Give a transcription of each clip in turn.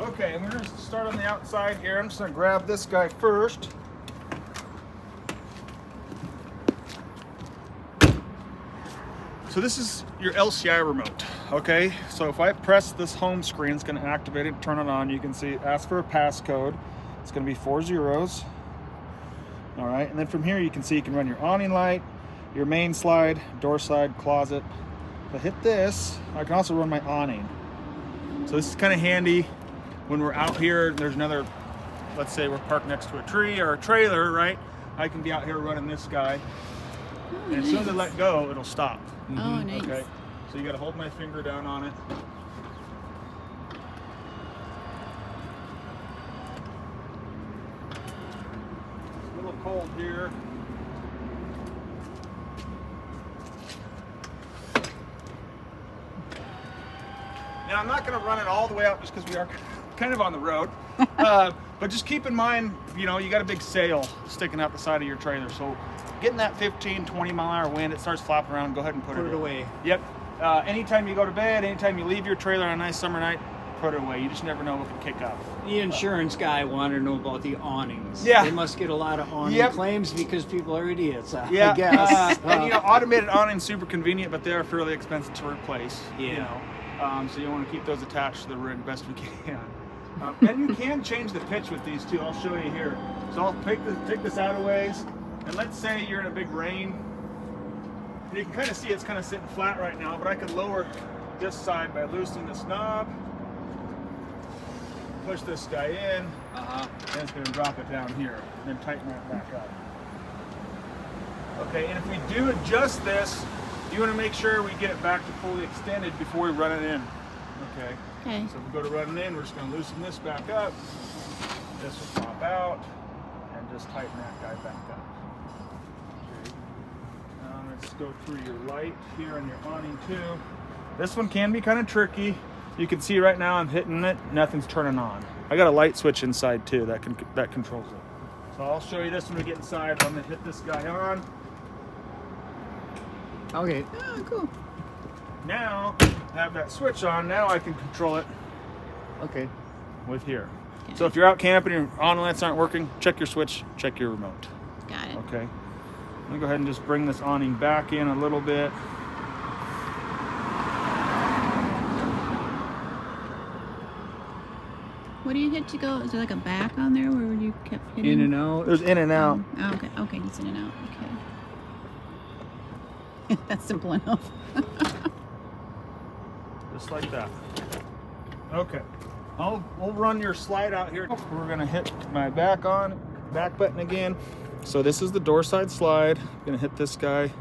Okay, and we're going to start on the outside here. I'm just going to grab this guy first. So this is your LCI remote, okay? So if I press this home screen, it's going to activate it, turn it on. You can see, ask for a passcode. It's going to be 4 zeros. All right, and then from here you can see you can run your awning light, your main slide, door slide, closet. If I hit this, I can also run my awning. So this is kind of handy when we're out here. There's another, let's say we're parked next to a tree or a trailer, right? I can be out here running this guy. Oh, And as soon as I let go, it'll stop. Oh, nice. Okay, so you got to hold my finger down on it. It's a little cold here. Now I'm not going to run it all the way out just because we are kind of on the road. But just keep in mind, you know, you got a big sail sticking out the side of your trailer. So getting that 15, 20 mile an hour wind, it starts flopping around, go ahead and put it away. Yep. Anytime you go to bed, anytime you leave your trailer on a nice summer night, put it away. You just never know what can kick up. The insurance guy wanted to know about the awnings. Yeah. They must get a lot of awning Yep. claims because people are idiots, Yeah. I guess. And you know, automated awning's super convenient, but they are fairly expensive to replace. Yeah. You know, so you want to keep those attached to the rig best we can. And you can change the pitch with these too. I'll show you here. So I'll take this out of ways, and let's say you're in a big rain. And you can kind of see it's kind of sitting flat right now, but I could lower this side by loosening this knob. Push this guy in, and it's going to drop it down here, and then tighten that back up. Okay, and if we do adjust this, you want to make sure we get it back to fully extended before we run it in. Okay. Okay. So if we go to run it in, we're just going to loosen this back up. This will pop out, and just tighten that guy back up. Okay. Let's go through your light here on your awning too. This one can be kind of tricky. You can see right now I'm hitting it, nothing's turning on. I got a light switch inside too that controls it. So I'll show you this when we get inside. I'm gonna hit this guy on. Okay. Oh, cool. Now, I have that switch on, now I can control it Okay. with here. Okay. So if you're out camping and your awning lights aren't working, check your switch, check your remote. Got it. Okay. Let me go ahead and just bring this awning back in a little bit. What do you hit to go? Is there like a back on there where you kept hitting? In and out. There's in and out. Oh, okay. Okay, it's in and out. Okay. That's simple enough. Just like that. Okay. We'll run your slide out here. We're gonna hit my back button again. So this is the door side slide. I'm gonna hit this guy.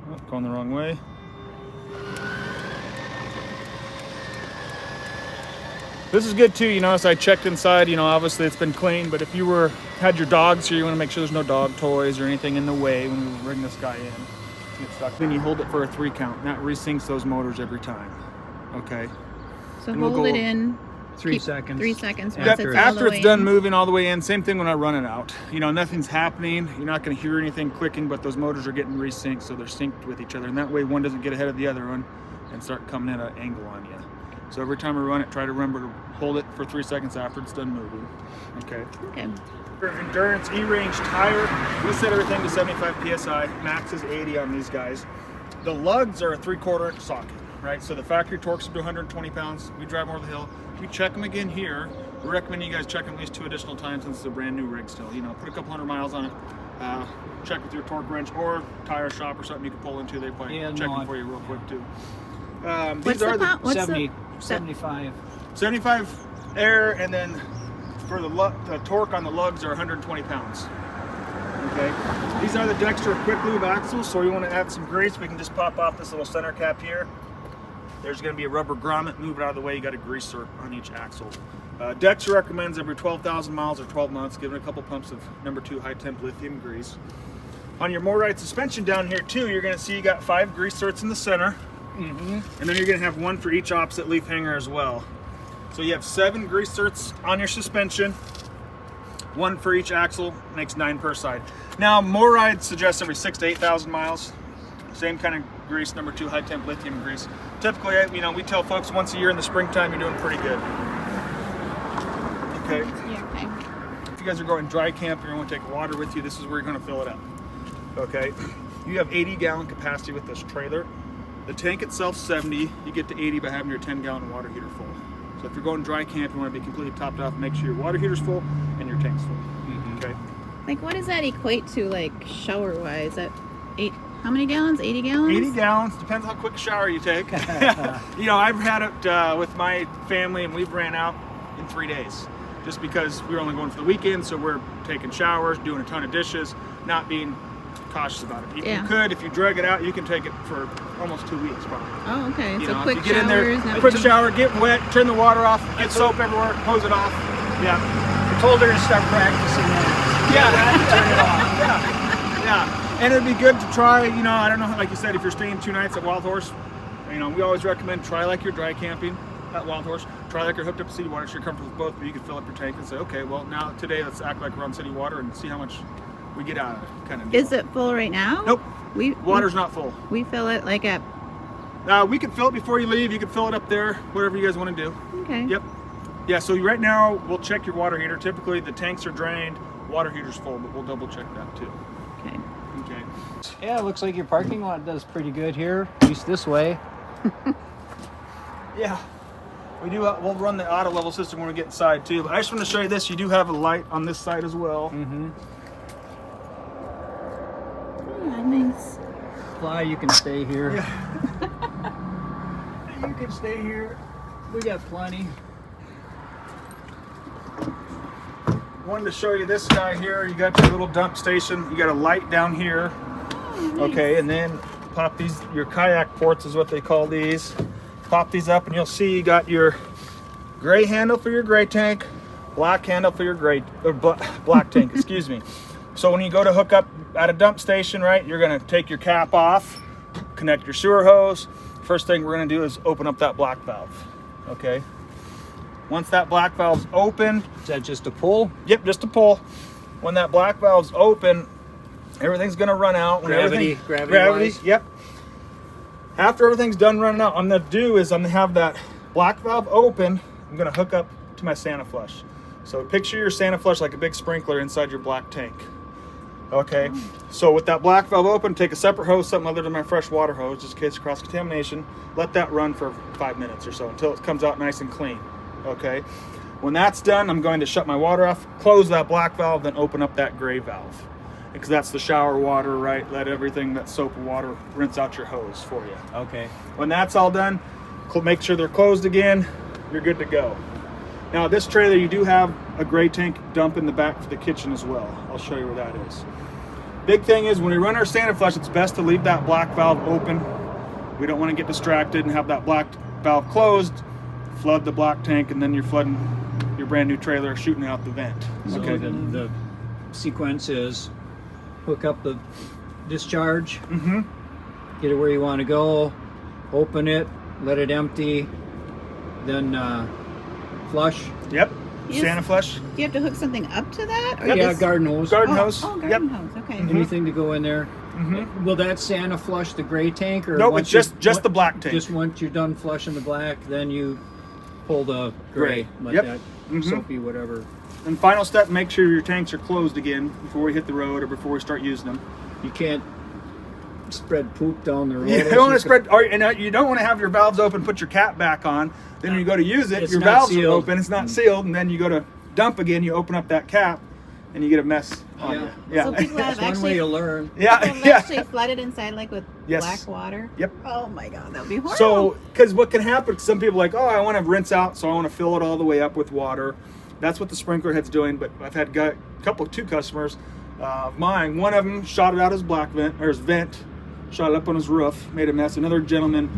Oh, going the wrong way. This is good too. You notice I checked inside. You know, obviously it's been clean, but if you had your dogs here, you want to make sure there's no dog toys or anything in the way when you bring this guy in. Get stuck. Then you hold it for a 3 count. And that resyncs those motors every time. Okay. So And we'll hold go it in. 3 keep- seconds. 3 seconds. Yep, Once it's all After the it's way done in. moving all the way in, same thing when I run it out. You know, nothing's happening. You're not going to hear anything clicking, but those motors are getting resynced, so they're synced with each other. And that way one doesn't get ahead of the other one and start coming at an angle on you. So every time I run it, try to remember to hold it for 3 seconds after it's done moving. Okay. Okay. Endurance E-range tire, we set everything to 75 PSI. Max is 80 on these guys. The lugs are a 3/4 inch socket, right? So the factory torques up to 120 pounds. We drive them over the hill. We check them again here. We recommend you guys check them at least 2 additional times since it's a brand new rig still. You know, put a couple hundred miles on it. Check with your torque wrench or tire shop or something you can pull into. They probably check them for you real quick too. What's These are the pound? What's 70, the 75. 75 air, and then for the torque on the lugs are 120 pounds. Okay. These are the Dexter quick lube axles, so you want to add some grease, we can just pop off this little center cap here. There's going to be a rubber grommet, move it out of the way, you got a greaser on each axle. Dexter recommends every 12,000 miles or 12 months, give it a couple pumps of number 2 high temp lithium grease. On your MORryde suspension down here too, you're going to see you got 5 grease zerks in the center. And then you're going to have 1 for each opposite leaf hanger as well. So you have 7 grease zerks on your suspension, 1 for each axle, makes 9 per side. Now MORryde suggests every 6,000 to 8,000 miles. Same kind of grease, number 2 high temp lithium grease. Typically, you know, we tell folks once a year in the springtime you're doing pretty good. Okay. Yeah, okay. If you guys are going dry camp and you want to take water with you, this is where you're going to fill it up. Okay. You have 80-gallon capacity with this trailer. The tank itself 70. You get to 80 by having your 10-gallon water heater full. So if you're going dry camp, you want to be completely topped off. Make sure your water heater's full and your tank's full. Okay. Like, what does that equate to, like, shower-wise? That how many gallons? 80 gallons? 80 gallons, depends how quick a shower you take. You know, I've had it with my family and we've ran out in 3 days. Just because we were only going for the weekend, so we're taking showers, doing a ton of dishes, not being cautious about it. Yeah. You could, if you drag it out, you can take it for almost 2 weeks probably. Oh, okay. You So know, quick if you get in showers. there, not quick too- shower, get wet, turn the water off, get soap everywhere, hose it off. Yeah. I told her to start practicing that. Yeah. And it'd be good to try, you know, I don't know, like you said, if you're staying 2 nights at Wild Horse, you know, we always recommend try like you're dry camping at Wild Horse. Try like you're hooked up to city water so you're comfortable with both, but you can fill up your tank and say, okay, well, now today let's act like we're on city water and see how much we get out of it, kind of deal. Is it full right now? Nope. We Water's not full. we fill it like at. We can fill it before you leave. You can fill it up there, whatever you guys want to do. Okay. Yep. Yeah, so right now we'll check your water heater. Typically the tanks are drained, water heater's full, but we'll double check that too. Okay. Okay. Yeah, it looks like your parking lot does pretty good here, at least this way. Yeah. We do. We'll run the auto level system when we get inside too. But I just want to show you this. You do have a light on this side as well. Mm-hmm. Yeah, nice. Fly, you can stay here. Yeah. You can stay here. We got plenty. Wanted to show you this guy here. You got your little dump station. You got a light down here. Okay, and then pop these. Your kayak ports is what they call these. Pop these up, and you'll see you got your gray handle for your gray tank, black handle for your black tank. Excuse me. So when you go to hook up at a dump station, right, you're gonna take your cap off, connect your sewer hose. First thing we're gonna do is open up that black valve. Okay. Once that black valve's open, Is that just a pull? yep, just a pull. When that black valve's open, everything's gonna run out. When Gravity wise? Yep. After everything's done running out, I'm gonna have that black valve open. I'm gonna hook up to my Santa flush. So picture your Santa flush like a big sprinkler inside your black tank. Okay. So with that black valve open, take a separate hose, something other than my fresh water hose, just in case of cross contamination. Let that run for 5 minutes or so until it comes out nice and clean. Okay. When that's done, I'm going to shut my water off, close that black valve, then open up that gray valve. Because that's the shower water, right? Let everything, that soap and water, rinse out your hose for you. Okay. When that's all done, make sure they're closed again. You're good to go. Now, this trailer, you do have a gray tank dump in the back for the kitchen as well. I'll show you where that is. Big thing is when we run our Santa flush, it's best to leave that black valve open. We don't want to get distracted and have that black valve closed, flood the black tank, and then you're flooding your brand new trailer, shooting out the vent. So Okay. the sequence is hook up the discharge, Mm-hmm. get it where you want to go, open it, let it empty, then flush. Yep. You Santa flush. Do you have to hook something up to that? Or Yep. Yeah, just- garden hose. Garden hose. Oh, Yep. garden hose. Okay. Anything to go in there. Mm-hmm. Will that Santa flush the gray tank, or Nope, once it's you- just the black tank. Just once you're done flushing the black, then you pull the gray. Let Yep. that Mhm. soapy whatever. And final step, make sure your tanks are closed again before we hit the road or before we start using them. You can't spread poop down the road. You don't want to spread, and you don't want to have your valves open, put your cap back on. Then when you go to use it, It's your not valves are sealed. open, it's not sealed, and then you go to dump again, you open up that cap, and you get a mess on Yeah. you. Yeah. So people have That's one way actually, you learn. yeah. people have Yeah. actually flooded inside like with Yes. black water. Yep. Oh my god, that would be horrible. So, because what can happen, some people are like, oh, I want to rinse out, so I want to fill it all the way up with water. That's what the sprinkler head's doing, but I've had two customers of mine. One of them shot it out his black vent, or his vent, shot it up on his roof, made a mess. Another gentleman,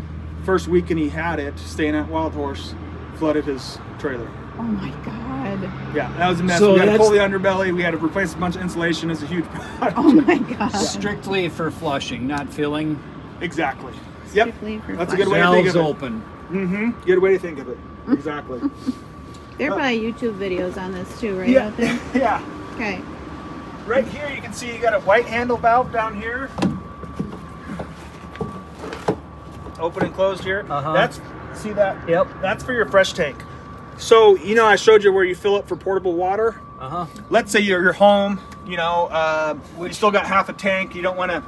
first weekend he had it, staying at Wild Horse, flooded his trailer. oh my god. Yeah, that was a mess. So We had to that's- pull the underbelly, we had to replace a bunch of insulation. It's a huge project. Oh my god. Strictly for flushing, not filling. Exactly. Yep. Strictly for That's a good way to think Valves of it. open. Mm-hmm. Good way to think of it. Exactly. There are probably YouTube videos on this too, right Yeah. out there? Yeah. Okay. Right here, you can see you got a white handle valve down here. open and closed here. Uh-huh. That's, see that? Yep. That's for your fresh tank. So, you know, I showed you where you fill up for portable water. Uh-huh. Let's say you're home, you know, you still got half a tank. You don't want to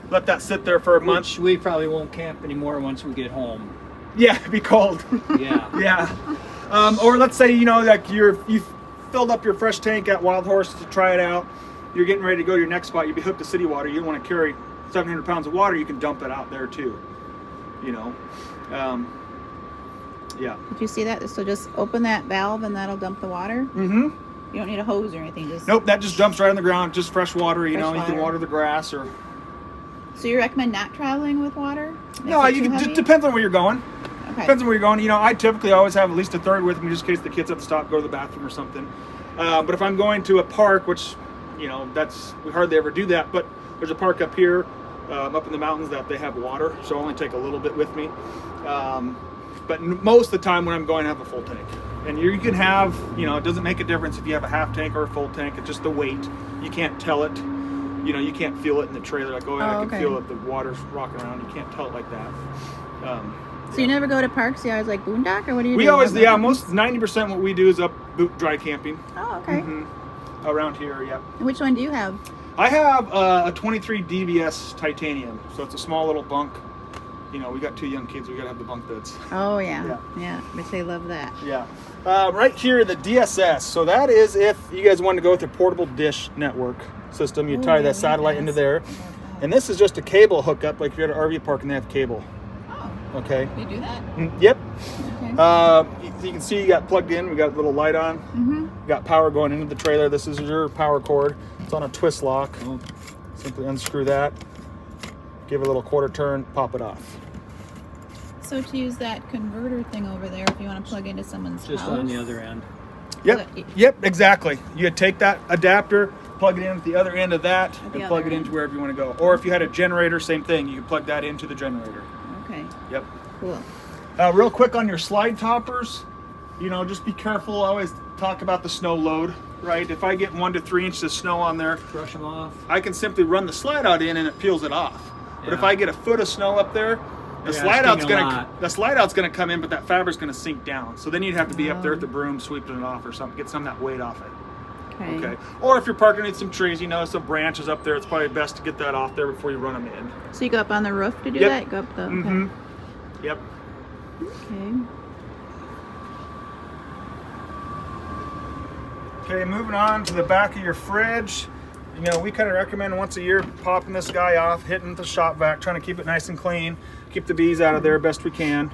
let that sit there for a month. Which we probably won't camp anymore once we get home. Yeah, it'd be cold. Yeah. Yeah. Or let's say, you know, like you've filled up your fresh tank at Wild Horse to try it out. You're getting ready to go to your next spot. You'd be hooked to city water. You don't want to carry 700 pounds of water. You can dump it out there too, you know. Yeah. Did you see that? So just open that valve and that'll dump the water? Mm-hmm. You don't need a hose or anything. Just Nope, that just dumps right on the ground. Just fresh water, you Fresh know. You can water. water the grass or... So you recommend not traveling with water? No, Is it you too can, heavy? just depends on where you're going. Okay. Depends on where you're going. You know, I typically always have at least a third with me just in case the kids have to stop, go to the bathroom or something. But if I'm going to a park, which, you know, we hardly ever do that, but there's a park up here, up in the mountains that they have water, so I only take a little bit with me. But most of the time when I'm going, I have a full tank. And you can have, you know, it doesn't make a difference if you have a half tank or a full tank. It's just the weight. You can't tell it. You know, you can't feel it in the trailer. Like, oh, yeah, I can okay. feel it. The water's rocking around. You can't tell it like that. So you never go to parks? You always like boondock, or what do you do? We always, yeah, most 90% what we do is up dry camping. Oh, okay. Around here, yep. And which one do you have? I have a 23 DBS titanium, so it's a small little bunk. You know, we got 2 young kids. We gotta have the bunk beds. Oh yeah, Yeah. yeah. Which they love that. Yeah. Right here, the DSS. So that is if you guys want to go with a portable dish network system. You Ooh, tie yeah, that satellite yes. into there, and this is just a cable hookup, like if you're at an RV park and they have cable. Oh, Okay. you do that? Yep. Okay. You can see you got plugged in. We got a little light on. Mm-hmm. Got power going into the trailer. This is your power cord. It's on a twist lock. Oh, Simply unscrew that. Give it a little quarter turn. Pop it off. So to use that converter thing over there, if you want to plug into someone's just house. on the other end. Yep. Yep. Exactly. You take that adapter, plug it in at the other end of that, At the and plug other it into end. wherever you want to go. Or if you had a generator, same thing. You can plug that into the generator. Okay. Yep. Cool. Real quick on your slide toppers, you know, just be careful. I always talk about the snow load, right? If I get 1 to 3 inches of snow on there, Brush them off. I can simply run the slide out in and it peels it off. But if Yeah. I get a foot of snow up there, the Yeah, slide out's sting a gonna lot. the slide out's gonna come in, but that fabric's gonna sink down. So then you'd have to be up there Oh. with the broom sweeping it off or something, get some of that weight off it. Okay. Okay. Or if you're parking in some trees, you know, some branches up there, it's probably best to get that off there before you run them in. So you go up on the roof to do Yep. that? Go up the. Okay. Mm-hmm. Yep. Okay. Okay, moving on to the back of your fridge. You know, we kind of recommend once a year popping this guy off, hitting the shop vac, trying to keep it nice and clean, keep the bees out of there best we can.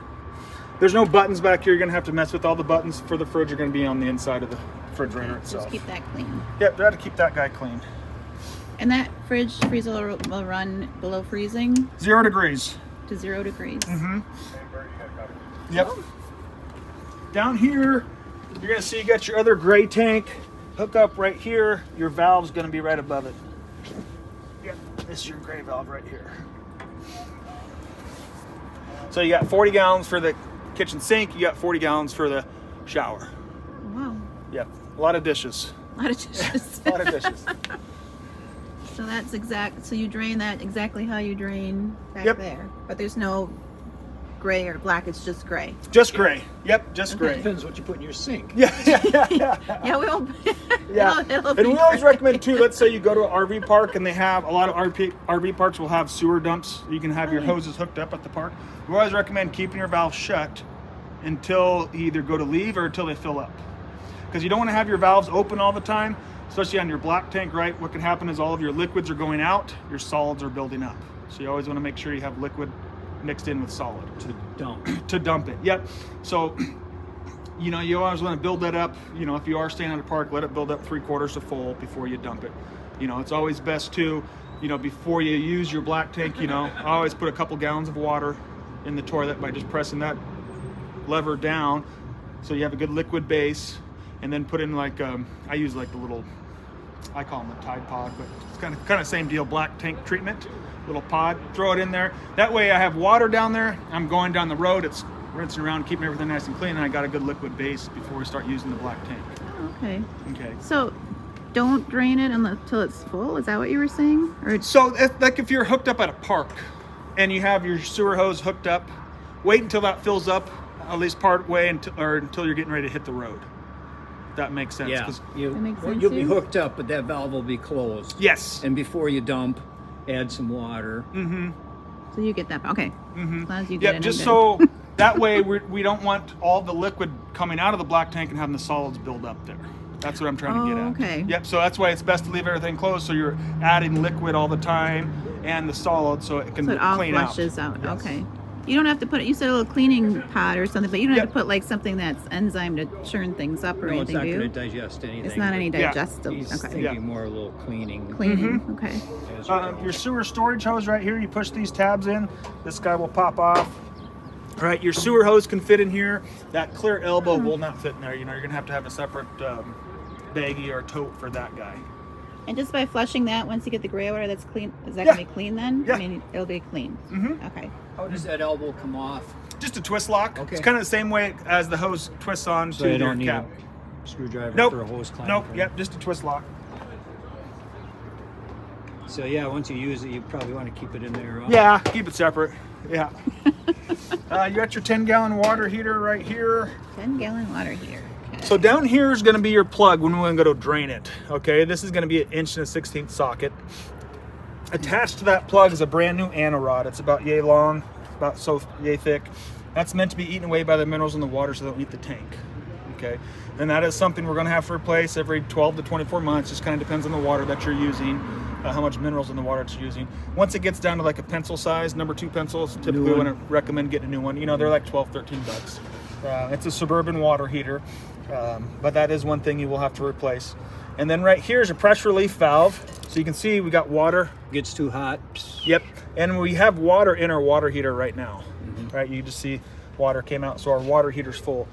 There's no buttons back here. You're gonna have to mess with. All the buttons for the fridge are gonna be on the inside of the refrigerator itself. Just keep that clean. Yep, try to keep that guy clean. And that fridge freezer will run below freezing 0 degrees. to 0 degrees. Mm-hmm. Yep. Down here, you're gonna see you got your other gray tank. Hook up right here. Your valve's gonna be right above it. Yep, this is your gray valve right here. So you got 40 gallons for the kitchen sink. You got 40 gallons for the shower. Wow. Yep, a lot of dishes. A lot of dishes. A lot of dishes. So that's exact. So you drain that exactly how you drain back Yep. there. But there's no gray or black. It's just gray. Just gray. Yep, just Okay. gray. Depends what you put in your sink. Yeah. Yeah, we won't. Yeah, it'll and be we always gray. recommend too. Let's say you go to an RV park and they have a lot of RV parks will have sewer dumps. You can have your hoses hooked up at the park. We always recommend keeping your valve shut until you either go to leave or until they fill up, because you don't want to have your valves open all the time, especially on your black tank. Right, what can happen is all of your liquids are going out, your solids are building up. So you always want to make sure you have liquid mixed in with solid To dump. to dump it. Yep. So, you know, you always want to build that up. You know, if you are staying at a park, let it build up 3/4 to full before you dump it. You know, it's always best to, you know, before you use your black tank, you know, I always put a couple gallons of water in the toilet by just pressing that lever down, so you have a good liquid base, and then put in like I use like the little, I call them the Tide Pod, but it's kind of same deal, black tank treatment, little pod, throw it in there. That way I have water down there, I'm going down the road, it's rinsing around, keeping everything nice and clean, and I got a good liquid base before we start using the black tank. Oh, okay. Okay. So don't drain it until it's full. Is that what you were saying? Or So like if you're hooked up at a park, and you have your sewer hose hooked up, wait until that fills up, at least part way until you're getting ready to hit the road. That makes sense. Yeah, 'Cause- you'll sense, be yeah. hooked up, but that valve will be closed. yes. And before you dump, add some water. So you get that. Okay. As long as you get Yeah, it. just in so that way we don't want all the liquid coming out of the black tank and having the solids build up there. That's what I'm trying to get at. Okay. Yep, so that's why it's best to leave everything closed so you're adding liquid all the time and the solid so it can So it all clean flushes out. Yes. Okay. You don't have to put it. You said a little cleaning pot or something, but you don't have Yep. to put like something that's enzyme to churn things up or No, it's anything, not do going you? to digest anything. It's not any but Yeah. digestible. He's Okay. thinking Yeah. more a little cleaning. Cleaning. Okay. as well. Your sewer storage hose right here, you push these tabs in, this guy will pop off. All right, your sewer hose can fit in here. That clear elbow will not fit in there. You know, you're gonna have to have a separate baggie or tote for that guy. And just by flushing that, once you get the gray water that's clean, is that Yeah. going to be clean then? Yeah. I mean, it'll be clean. Okay. How does that elbow come off? Just a twist lock. Okay. It's kind of the same way as the hose twists on So to you your don't need cap. a screwdriver Nope. for a hose clamp? Nope. or- Yep. Just a twist lock. So yeah, once you use it, you probably want to keep it in there. Yeah. Keep it separate. Yeah. You got your 10-gallon water heater right here. 10-gallon water heater. Okay. So down here is going to be your plug when we're going to go to drain it. Okay, this is going to be an 1 1/16 socket. Attached to that plug is a brand new anti-rod. It's about yay long, about so yay thick. That's meant to be eaten away by the minerals in the water so they don't eat the tank. Okay, and that is something we're going to have to replace every 12 to 24 months. Just kind of depends on the water that you're using, how much minerals in the water it's using. Once it gets down to like a pencil size, number 2 pencils, typically one. when I recommend getting a new one. You know, they're like 12, 13 bucks. It's a Suburban water heater, but that is one thing you will have to replace. And then right here is a pressure relief valve. So you can see we got water. Gets too hot. Yep, and we have water in our water heater right now. Right, you just see water came out, so our water heater's full.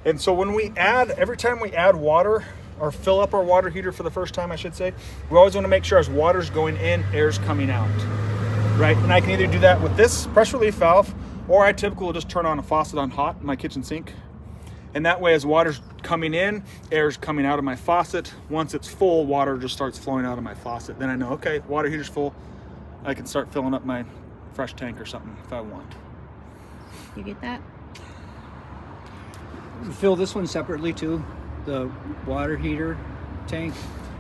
And so when we add, every time we add water or fill up our water heater for the first time, I should say, we always want to make sure as water's going in, air's coming out. Right, and I can either do that with this pressure relief valve, or I typically will just turn on a faucet on hot in my kitchen sink. And that way, as water's coming in, air's coming out of my faucet. Once it's full, water just starts flowing out of my faucet. Then I know, okay, water heater's full. I can start filling up my fresh tank or something if I want. You get that? Fill this one separately too, the water heater tank.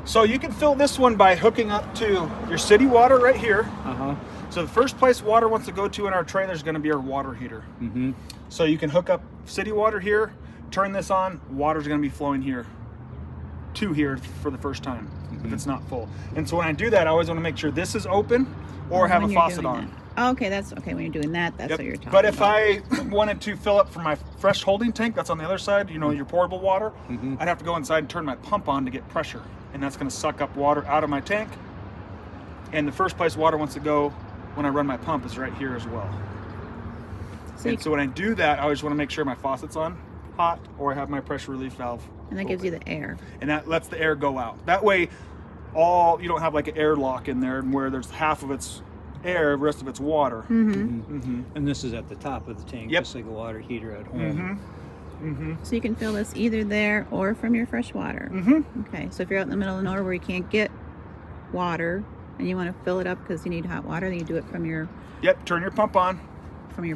So you can fill this one by hooking up to your city water right here. So the first place water wants to go to in our trailer is going to be our water heater. So you can hook up city water here, turn this on, water's going to be flowing here to here for the first time if it's not full. And so when I do that, I always want to make sure this is open or have a When you're faucet doing on. that. Oh, okay, that's okay. When you're doing that, that's Yep. what you're talking But if about. I wanted to fill up from my fresh holding tank, that's on the other side, you know, your pourable water, I'd have to go inside and turn my pump on to get pressure. And that's going to suck up water out of my tank. And the first place water wants to go when I run my pump is right here as well. So And so when I do that, I always want to make sure my faucet's on hot or I have my pressure relief valve. and that gives you the air. And that lets the air go out. That way, you don't have like an air lock in there where there's half of its air, the rest of it's water. And this is at the top of the tank, Yep. just like a water heater at home. So you can fill this either there or from your fresh water. Okay, so if you're out in the middle of nowhere where you can't get water and you want to fill it up because you need hot water, then you do it from your Yep, turn your pump on.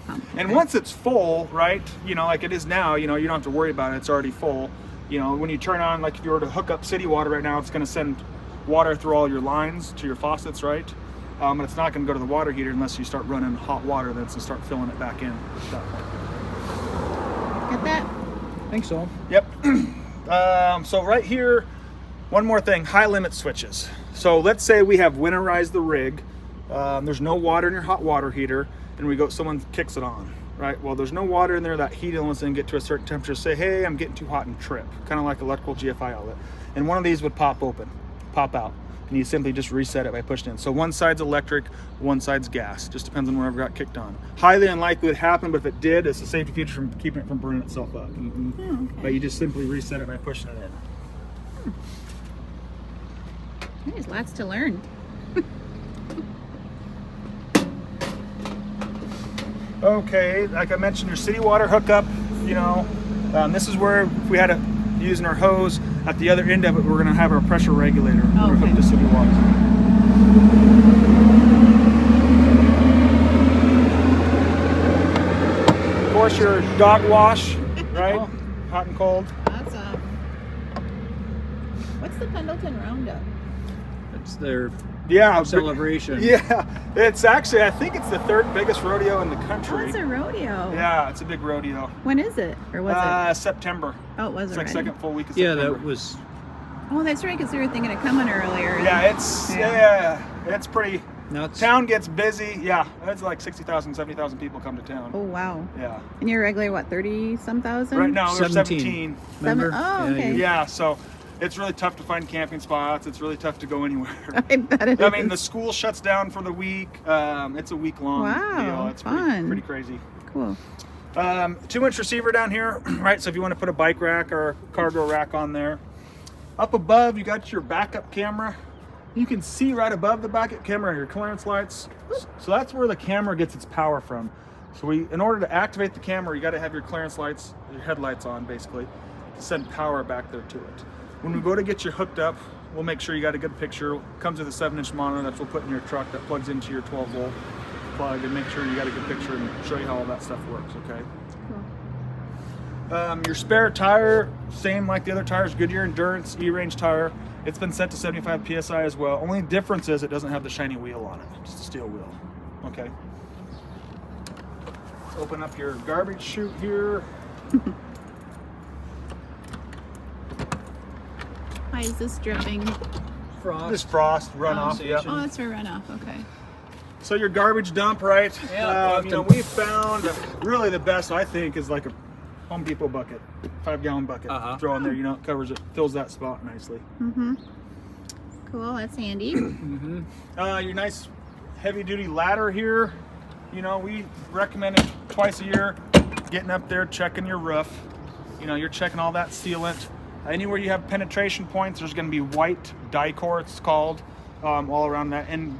pump. And Okay. once it's full, right, you know, like it is now, you know, you don't have to worry about it. It's already full. You know, when you turn on, like if you were to hook up city water right now, it's going to send water through all your lines to your faucets, right? But it's not going to go to the water heater unless you start running hot water. Then to start filling it back in at that point. Get that? I think so. Yep. So right here, one more thing, high limit switches. So let's say we have winterized the rig. There's no water in your hot water heater, and someone kicks it on, right? Well, there's no water in there. That heat elements didn't get to a certain temperature. Say, hey, I'm getting too hot and trip, kind of like electrical GFI outlet. And one of these would pop out. And you simply just reset it by pushing it. So one side's electric, one side's gas. Just depends on wherever it got kicked on. Highly unlikely it happen, but if it did, it's a safety feature from keeping it from burning itself up. Oh, okay. But you just simply reset it by pushing it in. There's lots to learn. Okay, like I mentioned, your city water hookup, you know, this is where if we had it using our hose, at the other end of it, we're going to have our pressure regulator. Oh, We're hooked okay. to city water. course, your dog wash, right? Oh. Hot and cold. Awesome. What's the Pendleton Roundup? It's their Yeah. celebration. Yeah. It's actually, I think it's the 3rd biggest rodeo in the Oh, country. it's a rodeo. Yeah, it's a big rodeo. When is it? Or was it? September. Oh, it was It's like already. second full week of Yeah, September. that was. Oh, that's right, because we were thinking of coming earlier. Yeah, it's pretty. Nuts. Town gets busy. Yeah, it's like 60,000, 70,000 people come to town. Oh, wow. Yeah. And you're regular, what, 30-some thousand? Right now we're 17. 17. Remember? Oh, okay. Yeah, so it's really tough to find camping spots. It's really tough to go anywhere. I bet it I mean, the is. school shuts down for the week. It's a week-long Wow, deal. It's fun. pretty crazy. Cool. 2-inch receiver down here, right? So if you want to put a bike rack or a cargo rack on there. Up above, you got your backup camera. You can see right above the backup camera your clearance lights. So that's where the camera gets its power from. So in order to activate the camera, you got to have your clearance lights, your headlights on, basically, to send power back there to it. When we go to get you hooked up, we'll make sure you got a good picture. It comes with a 7-inch monitor that we'll put in your truck that plugs into your 12-volt plug, and make sure you got a good picture and show you how all that stuff works, okay? Cool. Your spare tire, same like the other tires, Goodyear Endurance E-Range tire. It's been set to 75 PSI as well. Only difference is it doesn't have the shiny wheel on it, just a steel wheel. Okay. Let's open up your garbage chute here. Why is this dripping? Frost. This frost runoff. Oh, Yeah. Oh, it's for runoff. Okay. So your garbage dump, right? Yeah, We found really the best, I think, is like a Home Depot bucket, 5-gallon bucket. Uh-huh. Throw in there, it covers it, fills that spot nicely. Mm-hmm. Cool. That's handy. Your nice heavy-duty ladder here. We recommend it twice a year. Getting up there, checking your roof. You're checking all that sealant. Anywhere you have penetration points, there's going to be white Dicor, it's called, all around that. And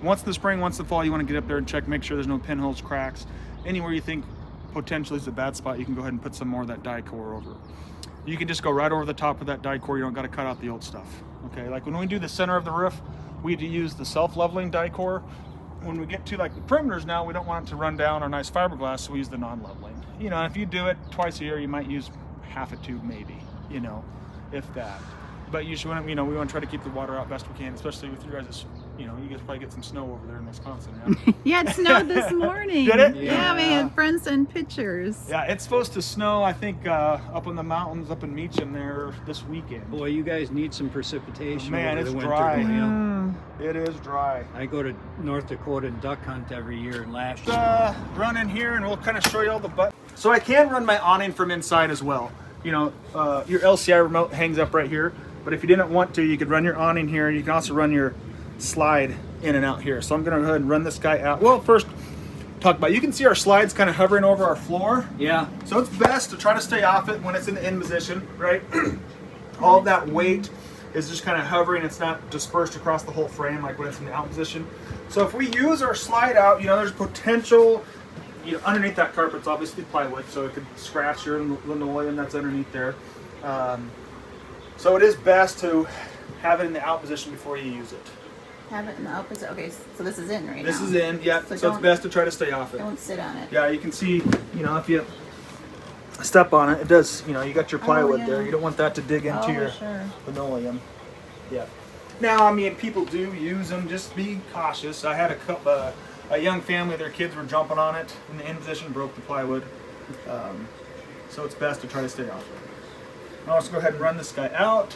once in the spring, once in the fall, you want to get up there and check, make sure there's no pinholes, cracks. Anywhere you think potentially is a bad spot, you can go ahead and put some more of that Dicor over. You can just go right over the top of that Dicor. You don't got to cut out the old stuff. Okay, like when we do the center of the roof, we use the self-leveling Dicor. When we get to like the perimeters now, we don't want it to run down our nice fiberglass, so we use the non-leveling. If you do it twice a year, you might use half a tube maybe, if that. But usually, we want to try to keep the water out best we can, especially with you guys. You guys probably get some snow over there in Wisconsin. Yeah, Yeah, it snowed this morning. Did it? Yeah, we Yeah. had friends send pictures. yeah, it's supposed to snow. I think up in the mountains, up in Meacham there this weekend. Boy, you guys need some precipitation. Man, over it's the winter dry. going on. Oh. It is dry. I go to North Dakota and duck hunt every year, and last year. Run in here and we'll kind of show you all the buttons. So I can run my awning from inside as well. Your LCI remote hangs up right here, but if you didn't want to, you could run your awning here. You can also run your slide in and out here. So I'm gonna go ahead and run this guy out. Well, first talk about, you can see our slides kind of hovering over our floor. Yeah. So it's best to try to stay off it when it's in the in position, right? All of that weight is just kind of hovering. It's not dispersed across the whole frame like when it's in the out position. So if we use our slide out, there's potential, underneath that carpet's obviously plywood, so it could scratch your linoleum that's underneath there. So it is best to have it in the out position before you use it. Have it in the opposite. Okay, so this is in right now. This is in, yeah, so it's don't- best to try to stay off it. Don't sit on it. Yeah, you can see, if you step on it, it does, you got your plywood yeah. there. You don't want that to dig into Oh, your sure. linoleum. Yeah. Now, people do use them. Just be cautious. I had a young family, their kids were jumping on it in the in position, broke the plywood. So it's best to try to stay off it. Now let's go ahead and run this guy out.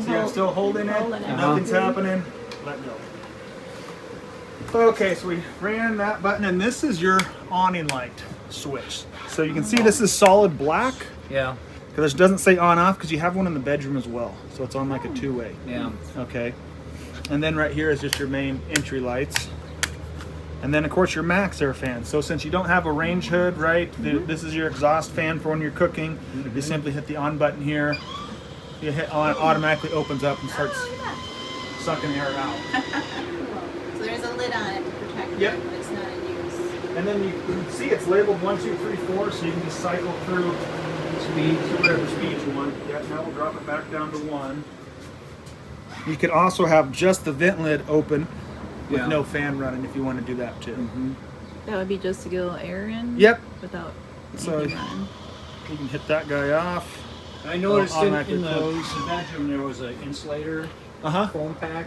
See, I'm still holding it. Holding it. Nothing's happening. Let go. Okay, so we ran that button, and this is your awning light switch. So you can see this is solid black, Yeah. because it doesn't say on off, because you have one in the bedroom as well. So it's on like a two-way. Yeah. Okay. And then right here is just your main entry lights. And then of course your max air fan. So since you don't have a range hood, right, this is your exhaust fan for when you're cooking. You simply hit the on button here. You hit on, it automatically opens up and starts sucking air out. So there's a lid on it to protect it when it's not in use. And then you can see it's labeled 1, 2, 3, 4, so you can just cycle through speed to whatever speed you want. Yeah, now we'll drop it back down to 1. You could also have just the vent lid open with no fan running if you want to do that too. That would be just to get a little air in? Yep. Without So anything running. you can hit that guy off. I noticed in automatically the close. bedroom there was an insulator foam pack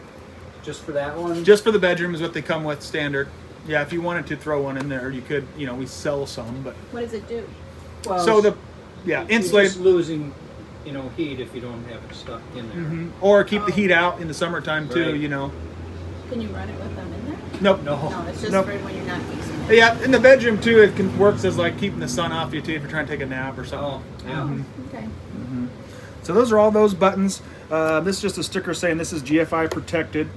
just for that one. Just for the bedroom is what they come with standard. Yeah, if you wanted to throw one in there, you could. You know, we sell some, but What does it do? Well, so the you're insulated, just losing, you know, heat if you don't have it stuck in there. or keep the heat out in the summertime too. Right. You know. Can you run it with them in there? Nope. No, it's just Nope. for when you're not using it. Yeah, in the bedroom too, it can works as like keeping the sun off you too if you're trying to take a nap or something. Oh, yeah. Okay. So those are all those buttons. This is just a sticker saying this is GFI protected.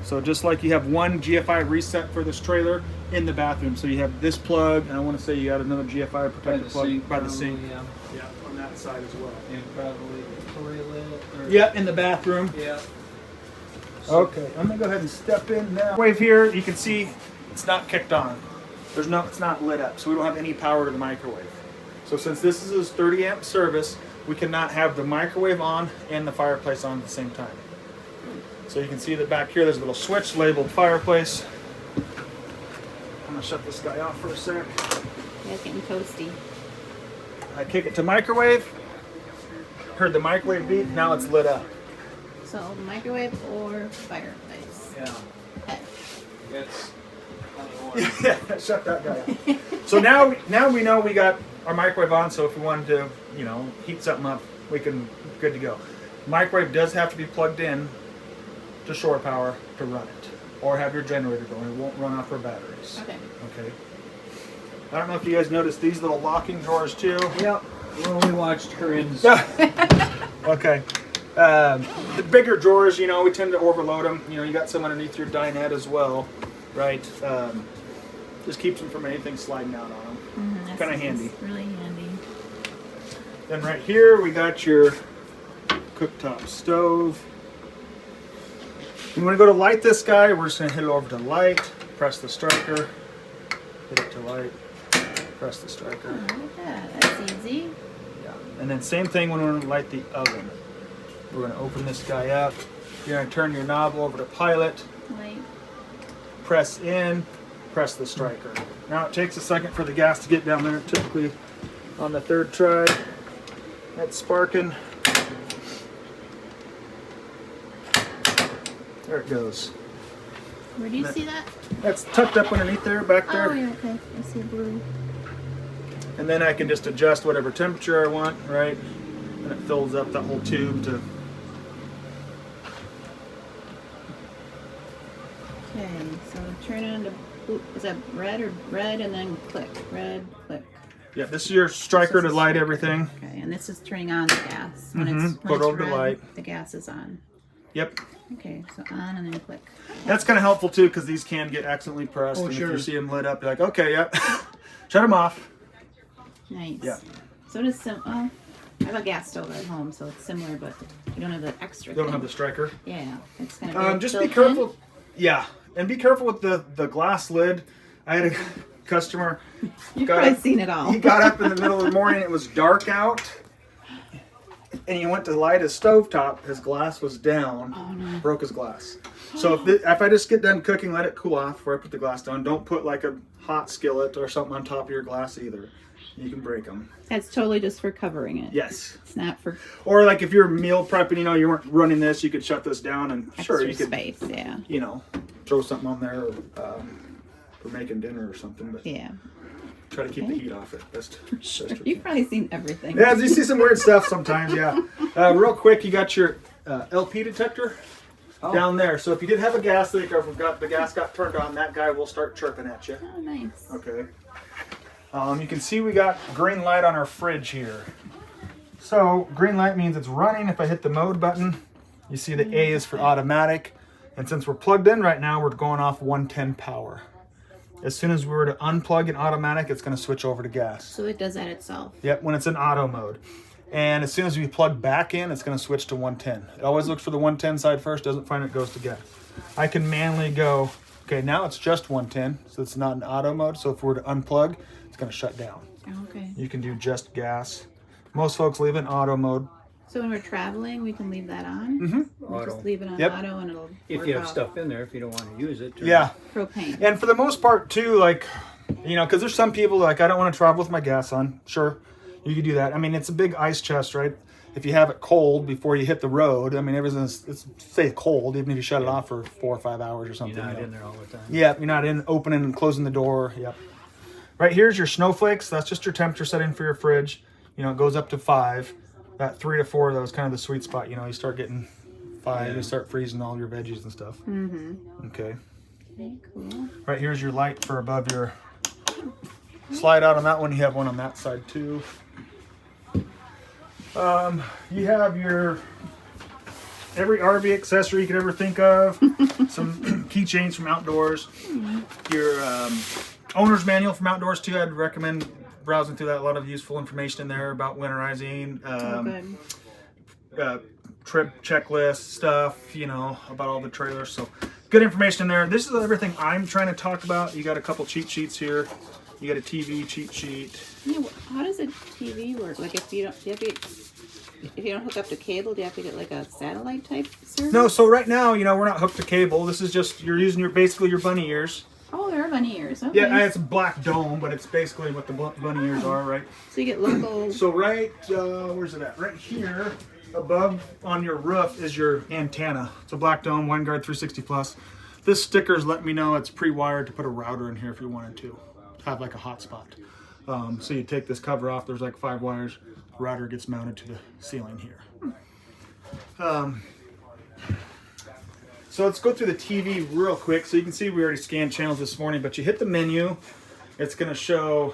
So just like you have one GFI reset for this trailer in the bathroom, so you have this plug, and I want to say you got another GFI protected plug by the sink. Yeah, on that side as well. And probably the toilet. Or, Yeah, in the bathroom. Yeah. Okay, I'm gonna go ahead and step in now. Wave here, you can see it's not kicked on. It's not lit up, so we don't have any power to the microwave. So since this is a 30 amp service, we cannot have the microwave on and the fireplace on at the same time. So you can see that back here there's a little switch labeled fireplace. I'm gonna shut this guy off for a sec. Yeah, it's getting toasty. I kick it to microwave. Heard the microwave beep, now it's lit up. So microwave or fireplace. Yeah. Okay. It's Yeah, shut that guy off. So now we know we got our microwave on, so if we wanted to, you know, heat something up, we can, good to go. Microwave does have to be plugged in to shore power to run it, or have your generator going. It won't run off our batteries. Okay. Okay. I don't know if you guys noticed these little locking drawers too. Yep. Well, we watched Corinne's. Okay. The bigger drawers, you know, we tend to overload them. You know, you got some underneath your dinette as well, right? Just keeps them from anything sliding out on them. Kind of handy. Really handy. Then right here we got your cooktop stove. You want to go to light this guy, we're just going to hit it over to light, press the striker, hit it to light, press the striker. Oh, look at that. That's easy. Yeah. And then same thing when we're going to light the oven. We're going to open this guy up. You're going to turn your knob over to pilot, Light. press in, press the striker. Now it takes a second for the gas to get down there, typically on the third try. That's sparking. There it goes. Where do you see that? That's tucked up underneath there, back there. Oh, yeah, okay. I see blue. And then I can just adjust whatever temperature I want, right? And it fills up that whole tube to... Okay, so turn it into blue. Is that red or red and then click? Red, click. Yeah, this is your striker to light everything. Okay, and this is turning on the gas. When it's, Put when over it's to red, light. the gas is on. Yep. Okay, so on and then click. That's kind of helpful too, because these can get accidentally pressed. Oh, and sure. if you see them lit up, you're like, okay, yep. Shut them off. Nice. Yeah. So does some. I have a gas stove at home, so it's similar, but you don't have the extra. You don't thing. have the striker. Yeah, it's kind of. Just be careful. Yeah, and be careful with the glass lid. I had a customer. You've probably seen it all. He got up in the middle of the morning. It was dark out, and he went to light his stovetop. His glass was down. Oh, no. Broke his glass. So if I just get done cooking, let it cool off before I put the glass down. Don't put like a hot skillet or something on top of your glass either. You can break them. That's totally just for covering it. Yes. It's not for Or like if you're meal prepping, you know, you weren't running this, you could shut this down and extra sure you could, space. Yeah. you know, throw something on there for making dinner or something. But Yeah. try to keep the heat off it. Sure. You've probably seen everything. Yeah, you see some weird stuff sometimes. Yeah. Real quick, you got your LP detector down there. So if you did have a gas leak or if the gas got turned on, that guy will start chirping at you. Oh, nice. Okay. You can see we got green light on our fridge here. So green light means it's running. If I hit the mode button, you see the A is for automatic. And since we're plugged in right now, we're going off 110 power. As soon as we were to unplug in automatic, it's going to switch over to gas. So it does that itself. Yep, when it's in auto mode. And as soon as we plug back in, it's going to switch to 110. It always looks for the 110 side first, doesn't find it, goes to gas. I can manually go, okay, now it's just 110, so it's not in auto mode. So if we were to unplug, it's going to shut down. Okay. You can do just gas. Most folks leave it in auto mode. So when we're traveling, we can leave that on? Mm-hmm. We'll just leave it on Yep. auto and it'll If work you have out. stuff in there, if you don't want to use it. Yeah. Propane. And for the most part, too, like, you know, because there's some people like, I don't want to travel with my gas on. Sure, you can do that. I mean, it's a big ice chest, right? If you have it cold before you hit the road, I mean, everything's, it's stay cold, even if you shut it off for 4 or 5 hours or something. You're not you know. in there all the time. Yeah, you're not in opening and closing the door. Yep. Right here's your snowflakes. That's just your temperature setting for your fridge. You know, it goes up to 5. That 3 to 4, that was kind of the sweet spot. You know, you start getting 5, Yeah. you start freezing all your veggies and stuff. Mm-hmm. Okay. Okay, cool. Right here's your light for above your slide out on that one. You have one on that side too. You have your every RV accessory you could ever think of. Some keychains from outdoors. Your owner's manual from outdoors too. I'd recommend browsing through that. A lot of useful information in there about winterizing. Oh, good. Trip checklist stuff, you know, about all the trailers. So good information in there. This is everything I'm trying to talk about. You got a couple cheat sheets here. You got a TV cheat sheet. Yeah, how does a TV work? Like if you don't hook up to cable, do you have to get like a satellite type service? No, so right now, you know, we're not hooked to cable. This is just, you're using basically your bunny ears. Oh, there are bunny ears. Okay. Yeah, it's a black dome, but it's basically what the bunny ears are, right? So you get local. So right, where's it at? Right here, above on your roof is your antenna. It's a black dome, WineGuard 360 Plus. This sticker's let me know it's pre-wired to put a router in here if you wanted to have like a hotspot. So you take this cover off, there's like 5 wires, the router gets mounted to the ceiling here. So let's go through the TV real quick. So you can see we already scanned channels this morning, but you hit the menu, it's gonna show,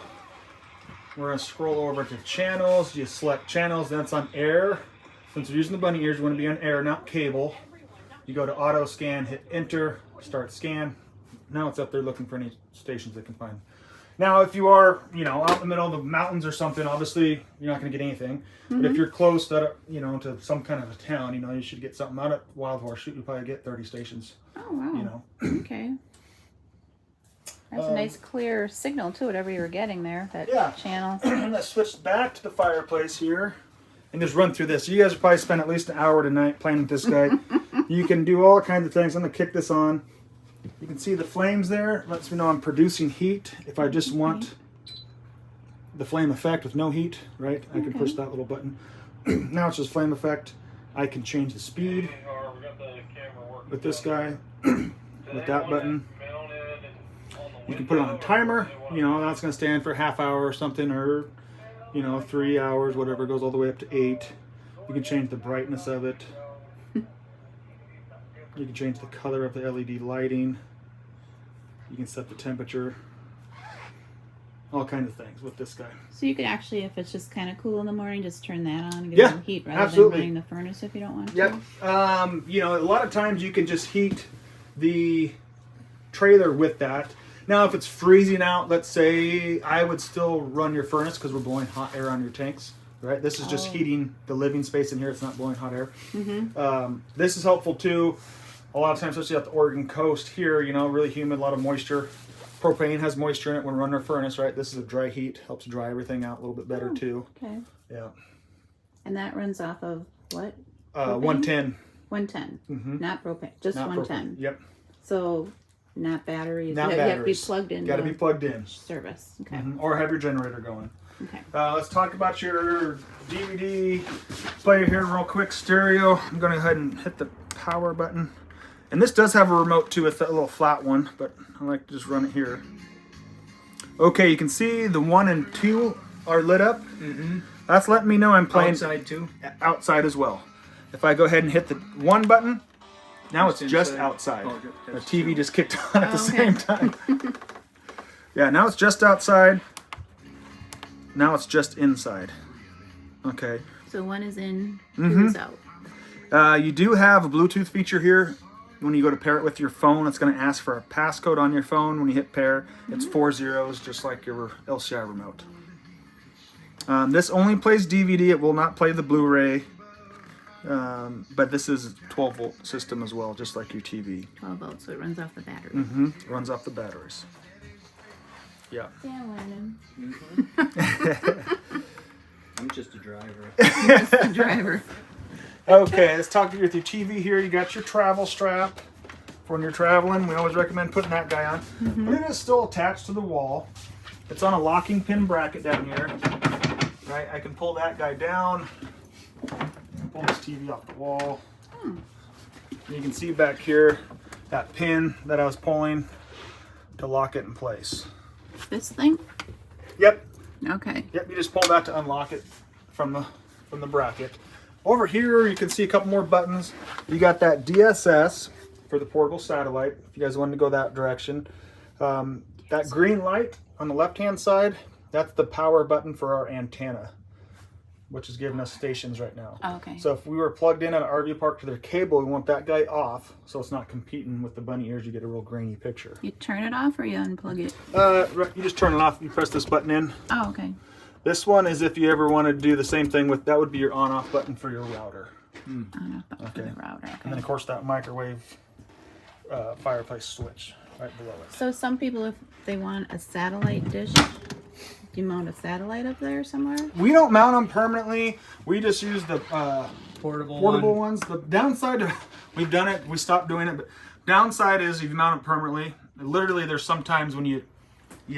we're gonna scroll over to channels, you select channels, then it's on air. Since you're using the bunny ears, you wanna be on air, not cable. You go to auto scan, hit enter, start scan. Now it's up there looking for any stations they can find. Now, if you are, you know, out in the middle of the mountains or something, obviously you're not going to get anything. But if you're close to, you know, to some kind of a town, you know, you should get something. Out at Wild Horse, you probably get 30 stations. Oh wow. You know. Okay. That's a nice clear signal too. Whatever you were getting there, that Yeah. channel. I'm gonna switch back to the fireplace here and just run through this. You guys will probably spend at least an hour tonight playing with this guy. You can do all kinds of things. I'm gonna kick this on. You can see the flames there. Lets me know I'm producing heat. If I just want the flame effect with no heat, right? I can push that little button. Now it's just flame effect. I can change the speed with this guy, with that button. You can put it on a timer. You know, that's going to stand for a half hour or something, or, you know, 3 hours, whatever. It goes all the way up to 8. You can change the brightness of it. You can change the color of the LED lighting. You can set the temperature. All kinds of things with this guy. So you could actually, if it's just kind of cool in the morning, just turn that on and get Yeah, a little heat rather absolutely. than running the furnace if you don't want to. Yep. You know, a lot of times you can just heat the trailer with that. Now, if it's freezing out, let's say, I would still run your furnace because we're blowing hot air on your tanks, right? This is just heating the living space in here. It's not blowing hot air. This is helpful too. A lot of times, especially at the Oregon coast here, you know, really humid, a lot of moisture. Propane has moisture in it when we run our furnace, right? This is a dry heat, helps dry everything out a little bit better too. Okay. Yeah. And that runs off of what? 110. 110. Not propane, just Not 110. propane. Yep. So not batteries. Not you have to be batteries. plugged in. Got to be plugged in. Service. Okay. Or have your generator going. Okay. Let's talk about your DVD player here real quick. Stereo. I'm going to go ahead and hit the power button. And this does have a remote too. It's that little flat one, but I like to just run it here. Okay, you can see the 1 and 2 are lit up. That's letting me know I'm playing Outside too? outside as well. If I go ahead and hit the 1 button, now it's just inside. outside. Oh, The that's TV just kicked on at the okay. same time. Yeah, now it's just outside. Now it's just inside. Okay. So one is in, two is out. You do have a Bluetooth feature here. When you go to pair it with your phone, it's going to ask for a passcode on your phone. When you hit pair, it's 4 zeros, just like your LCI remote. This only plays DVD. It will not play the Blu-ray. But this is a 12-volt system as well, just like your TV. 12 volts, so it runs off the battery. It runs off the batteries. Yeah. Yeah, Lennon. I'm just a driver. Just the driver. Okay, let's talk with your TV here. You got your travel strap for when you're traveling. We always recommend putting that guy on. But it is still attached to the wall. It's on a locking pin bracket down here. Right, I can pull that guy down. Pull this TV off the wall. You can see back here that pin that I was pulling to lock it in place. This thing? Yep. Okay. Yep, you just pull that to unlock it from the bracket. Over here, you can see a couple more buttons. You got that DSS for the portable satellite, if you guys wanted to go that direction. That green light on the left-hand side, that's the power button for our antenna, which is giving us stations right now. Oh, okay. So if we were plugged in at an RV park to their cable, we want that guy off, so it's not competing with the bunny ears. You get a real grainy picture. You turn it off or you unplug it? Right, you just turn it off. You press this button in. Oh, okay. This one is if you ever want to do the same thing with, that would be your on-off button for your router. On off button for the router. And Okay. then of course that microwave fireplace switch right below it. So some people, if they want a satellite dish, do you mount a satellite up there somewhere? We don't mount them permanently. We just use the Portable ones. The downside, we've done it, we stopped doing it, but downside is if you mount it permanently, literally there's sometimes when you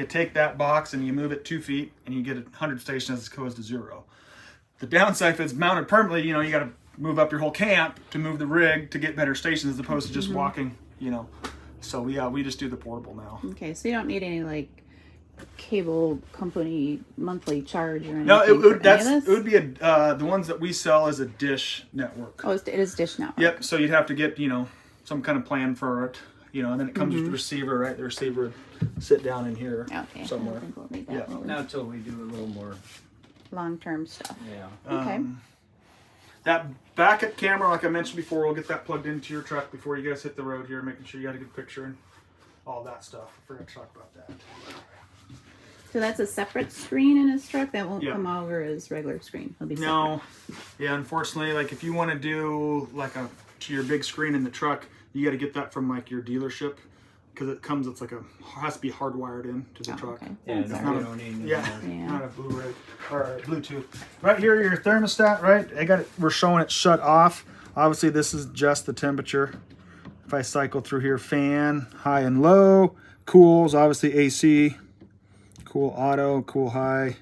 take that box and you move it 2 feet and you get 100 stations as opposed to 0. The downside, if it's mounted permanently, you got to move up your whole camp to move the rig to get better stations as opposed to just walking, So we just do the portable now. Okay, so you don't need any like cable company monthly charge or anything. No, it for any of this? would be the ones that we sell as a dish network. Oh, it is Dish Network. Yep. So you'd have to get some kind of plan for it, and then it comes with the receiver, right? The receiver would sit down in here Okay. somewhere. I think we'll need that. Yeah. will we? Not until we do a little more. Long-term stuff. Yeah. Okay. That backup camera, like I mentioned before, we'll get that plugged into your truck before you guys hit the road here, making sure you got a good picture and all that stuff. I forgot to talk about that. So that's a separate screen in his truck that won't Yeah. come over his regular screen. He'll be separate. No, yeah, unfortunately, like if you want to do like to your big screen in the truck, you got to get that from like your dealership because it comes. It's like has to be hardwired in to the Oh, truck. okay. Yeah, That's no, all we right. don't need Yeah, Yeah. not a Blu-ray or Bluetooth. Right here, your thermostat. Right, I got it. We're showing it shut off. Obviously, this is just the temperature. If I cycle through here, fan, high and low, cools, obviously AC, cool auto, cool high,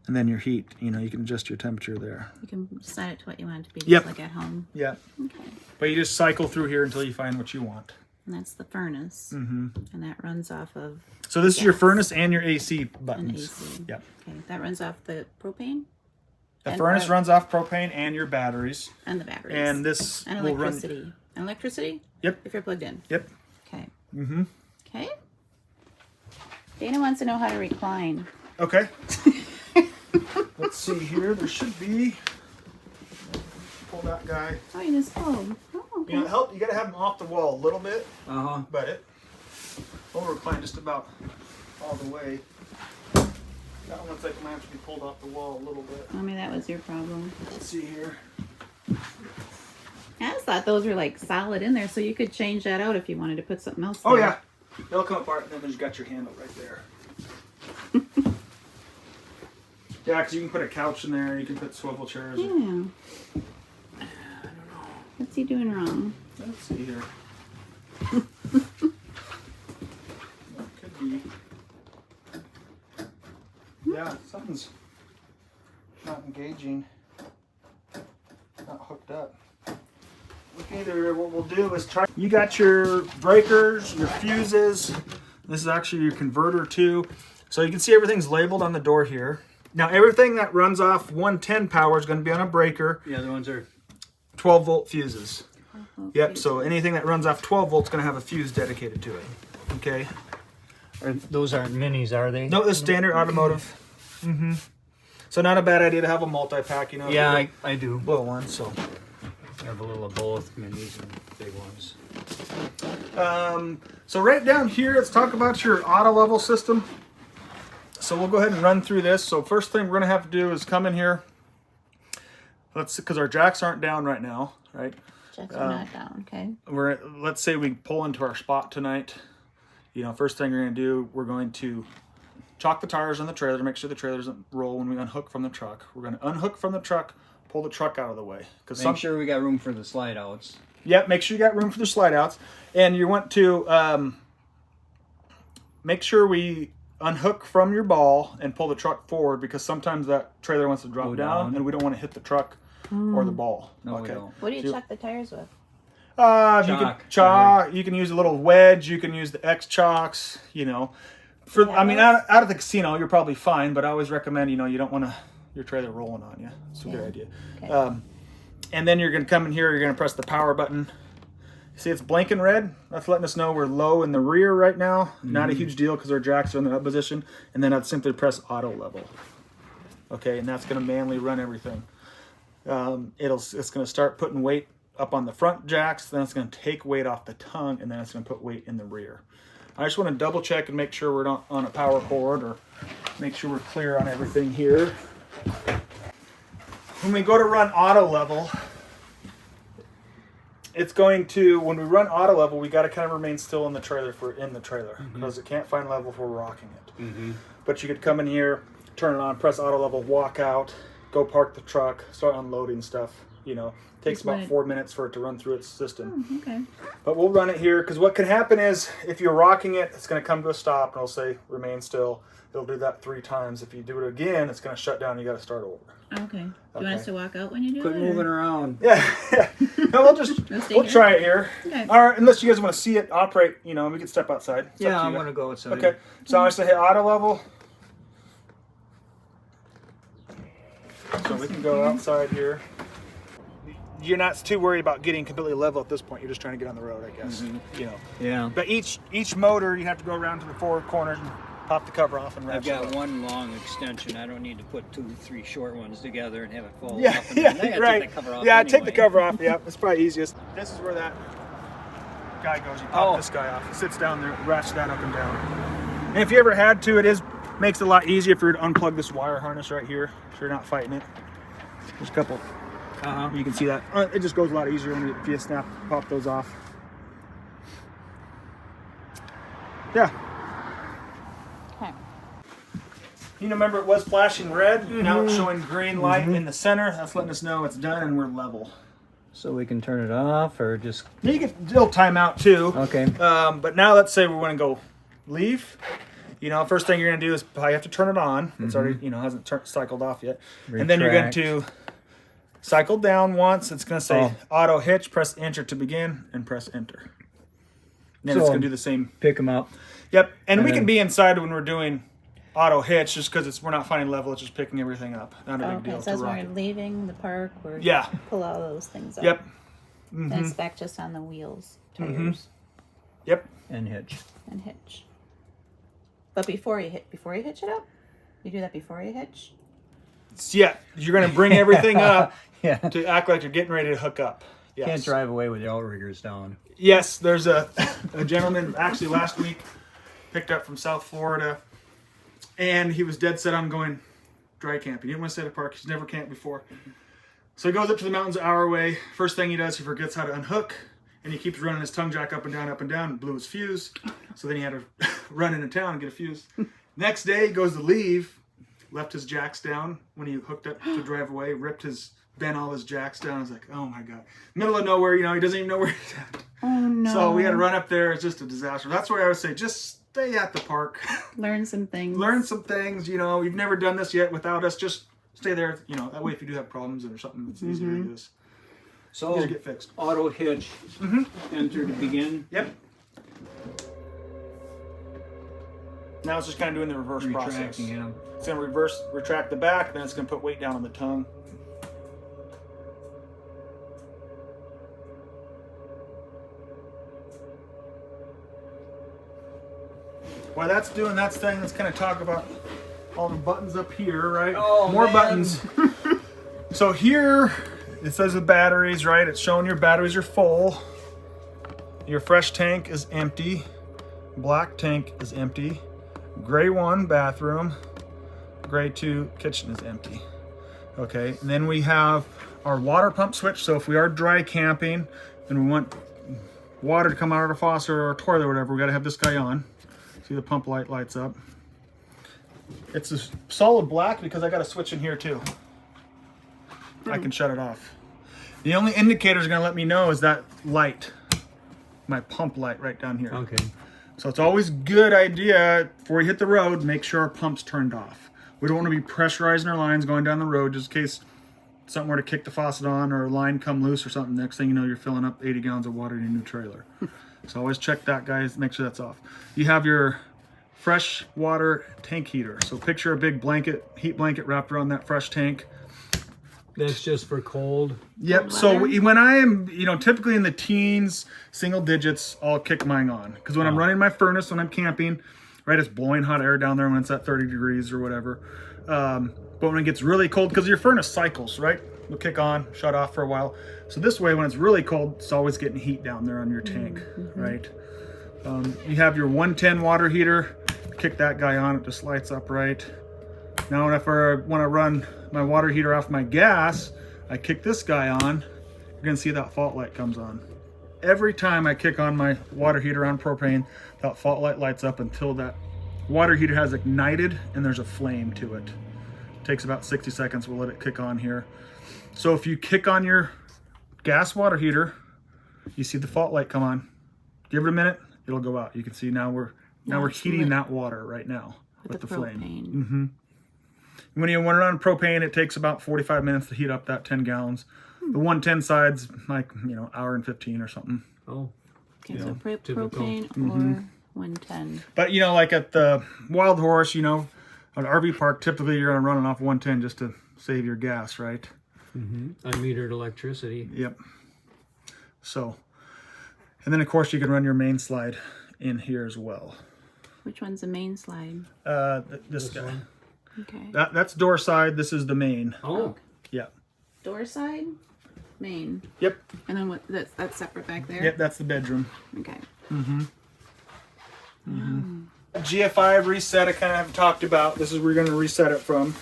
and then your heat. You can adjust your temperature there. You can set it to what you want it to be, just Yep. like at home. Yeah, Okay. but you just cycle through here until you find what you want. And that's the furnace. And that runs off of So this is your Yes. furnace and your AC an buttons. AC. Yep. Okay. That runs off the propane The And furnace pro- runs off propane and your batteries. and the batteries. And this and will run. electricity. And electricity? Yep. If you're plugged in. Yep. Okay. Mm-hmm. Okay. Dana wants to know how to recline. Okay. Let's see here. There should be. Pull that guy. Oh, you just oh. Oh, okay. You got to have them off the wall a little bit, Uh-huh. but it will recline just about all the way. That one looks like it might have to be pulled off the wall a little bit. I mean, that was your problem. Let's see here. I just thought those were like solid in there, so you could change that out if you wanted to put something else Oh there. yeah, they'll come apart, and then there's got your handle right there. Yeah, because you can put a couch in there. You can put swivel chairs. Yeah. What's he doing wrong? Let's see here. That could be. Yeah, something's not engaging. Not hooked up. We can either, what we'll do is try. You got your breakers, your fuses. This is actually your converter too. So you can see everything's labeled on the door here. Now everything that runs off 110 power is going to be on a breaker. The other ones are 12 volt fuses. Yep, so Okay. anything that runs off 12 volts is going to have a fuse dedicated to it. Okay. those aren't minis, are they? No, this is standard automotive. So not a bad idea to have a multi-pack, Yeah, I do. little one. So I have a little of both, minis and big ones. So right down here, let's talk about your auto level system. So we'll go ahead and run through this. So first thing we're gonna have to do is come in here. Because our jacks aren't down right now, right? Jacks are not down, okay. Let's say we pull into our spot tonight. You know, first thing we're gonna do, we're going to chock the tires on the trailer to make sure the trailer doesn't roll when we unhook from the truck. We're gonna unhook from the truck, pull the truck out of the way. Make sure we got room for the slide outs. Yep, make sure you got room for the slide outs. And you want to make sure we unhook from your ball and pull the truck forward, because sometimes that trailer wants to drop down and we don't want to hit the truck or the ball. No, we don't. What do you chock the tires with? You can use a little wedge, you can use the X chocks, you know. I mean, out of the casino, you're probably fine, but I always recommend, you know, you don't want your trailer rolling on you. It's a good idea. Okay. And then you're going to come in here, you're going to press the power button. See, it's blinking red. That's letting us know we're low in the rear right now. Not a huge deal because our jacks are in the up position. And then I'd simply press auto level. Okay, and that's going to manually run everything. It's going to start putting weight up on the front jacks. Then it's going to take weight off the tongue, and then it's going to put weight in the rear. I just want to double check and make sure we're not on a power cord, or make sure we're clear on everything here. When we go to run auto level, it's going to, when we run auto level, we got to kind of remain still in the trailer if we're in the trailer, because it can't find level if we're rocking it. But you could come in here, turn it on, press auto level, walk out, go park the truck, start unloading stuff. You know, takes about 4 minutes for it to run through its system. Okay. But we'll run it here, because what can happen is if you're rocking it, it's going to come to a stop and it'll say remain still. It'll do that 3 times. If you do it again, it's going to shut down. You got to start over. Okay. Do you want us to walk out when you do Quit it? moving around. Yeah. No, we'll try it here. Okay. All right, unless you guys want to see it operate, you know, we can step outside. It's Yeah, up to I you. want to go outside. Okay, so I'm going to hit auto level. So we can go outside here. You're not too worried about getting completely level at this point. You're just trying to get on the road, I guess. You know. Yeah. But each motor, you have to go around to the 4 corners and pop the cover off and I've ratchet got it up. one long extension. I don't need to put 2, 3 short ones together and have it fall Yeah, off. And yeah, then I gotta right. take the cover off Yeah, anyway. take the cover off. Yeah, it's probably easiest. This is where that guy goes. You pop this guy off. It sits down there, ratchets that up and down. And if you ever had to, makes it a lot easier for you to unplug this wire harness right here, so you're not fighting it. There's a couple. You can see that. It just goes a lot easier if you pop those off. Yeah. Okay. You remember it was flashing red. Now it's showing green light in the center. That's letting us know it's done and we're level. So we can turn it off or just... You can still time out too. Okay. But now let's say we want to go leave. You know, first thing you're going to do is probably have to turn it on. It's already, you know, hasn't cycled off yet. And then you're going to cycle down once. It's going to say auto hitch, press enter to begin, and press enter. Then it's going to do the same. Pick them up. Yep. And we can be inside when we're doing auto hitch, just because we're not finding level. It's just picking everything up. Not a big deal. So as we're leaving the park, we're pull all those things up. Yep. And it's back just on the wheels, tires. Yep. And hitch. And hitch. But before you hitch it up? You do that before you hitch? Yeah, you're going to bring everything up Yeah. to act like you're getting ready to hook up. Yes. Can't drive away with the outriggers down. Yes, there's a gentleman actually last week picked up from South Florida, and he was dead set on going dry camping. He didn't want to stay at a park. He's never camped before. So he goes up to the mountains an hour away. First thing he does, he forgets how to unhook, and he keeps running his tongue jack up and down, and blew his fuse. So then he had to run into town and get a fuse. Next day, he goes to leave, left his jacks down when he hooked up to drive away, bent all his jacks down. I was like, oh my God. Middle of nowhere, you know, he doesn't even know where he's at. Oh no. So we had to run up there. It's just a disaster. That's where I would say, just stay at the park. Learn some things. Learn some things, you know. You've never done this yet without us. Just stay there, you know. That way if you do have problems or something, it's easier to do this. So Easier to get fixed. auto hitch. Enter to begin. Yep. Now it's just kind of doing the reverse process. Retracting, yeah. It's going to retract the back, then it's going to put weight down on the tongue. While that's doing that thing, let's kind of talk about all the buttons up here, right? Oh, More man. buttons. So here, It says the batteries, right? It's showing your batteries are full. Your fresh tank is empty. Black tank is empty. Gray 1 bathroom. Gray 2 kitchen is empty. Okay, and then we have our water pump switch. So if we are dry camping and we want water to come out of our faucet or our toilet or whatever, we got to have this guy on. See the pump light lights up. It's a solid black because I got a switch in here too. I can shut it off. The only indicators going to let me know is that light, my pump light right down here. Okay. So it's always a good idea before you hit the road, make sure our pump's turned off. We don't want to be pressurizing our lines going down the road just in case something were to kick the faucet on or a line come loose or something. Next thing you know, you're filling up 80 gallons of water in your new trailer. So always check that, guys. Make sure that's off. You have your fresh water tank heater. So picture a big blanket, heat blanket wrapped around that fresh tank. That's just for cold. Yep. So when I am, typically in the teens, single digits, I'll kick mine on. Because when I'm running my furnace, when I'm camping, right, it's blowing hot air down there when it's at 30 degrees or whatever. But when it gets really cold, because your furnace cycles, right? It'll kick on, shut off for a while. So this way, when it's really cold, it's always getting heat down there on your tank, right? You have your 110 water heater. Kick that guy on, it just lights up right. Now if I want to run my water heater off my gas, I kick this guy on, you're gonna see that fault light comes on. Every time I kick on my water heater on propane, that fault light lights up until that water heater has ignited and there's a flame to it. It takes about 60 seconds, we'll let it kick on here. So if you kick on your gas water heater, you see the fault light come on. Give it a minute, it'll go out. You can see now we're heating that water right now with the flame. When you run it on propane, it takes about 45 minutes to heat up that 10 gallons. The 110 side's like, hour and 15 or something. Oh. Okay, so propane or 110. But, like at the Wild Horse, at an RV park, typically you're going to run it off 110 just to save your gas, right? Unmetered electricity. Yep. So, and then of course you can run your main slide in here as well. Which one's the main slide? This guy. one. Okay. That's door side. This is the main. Oh. Yeah. Door side, main. Yep. And then what? That's separate back there. Yep. That's the bedroom. Okay. GFI reset. I kind of haven't talked about. This is where you're going to reset it from.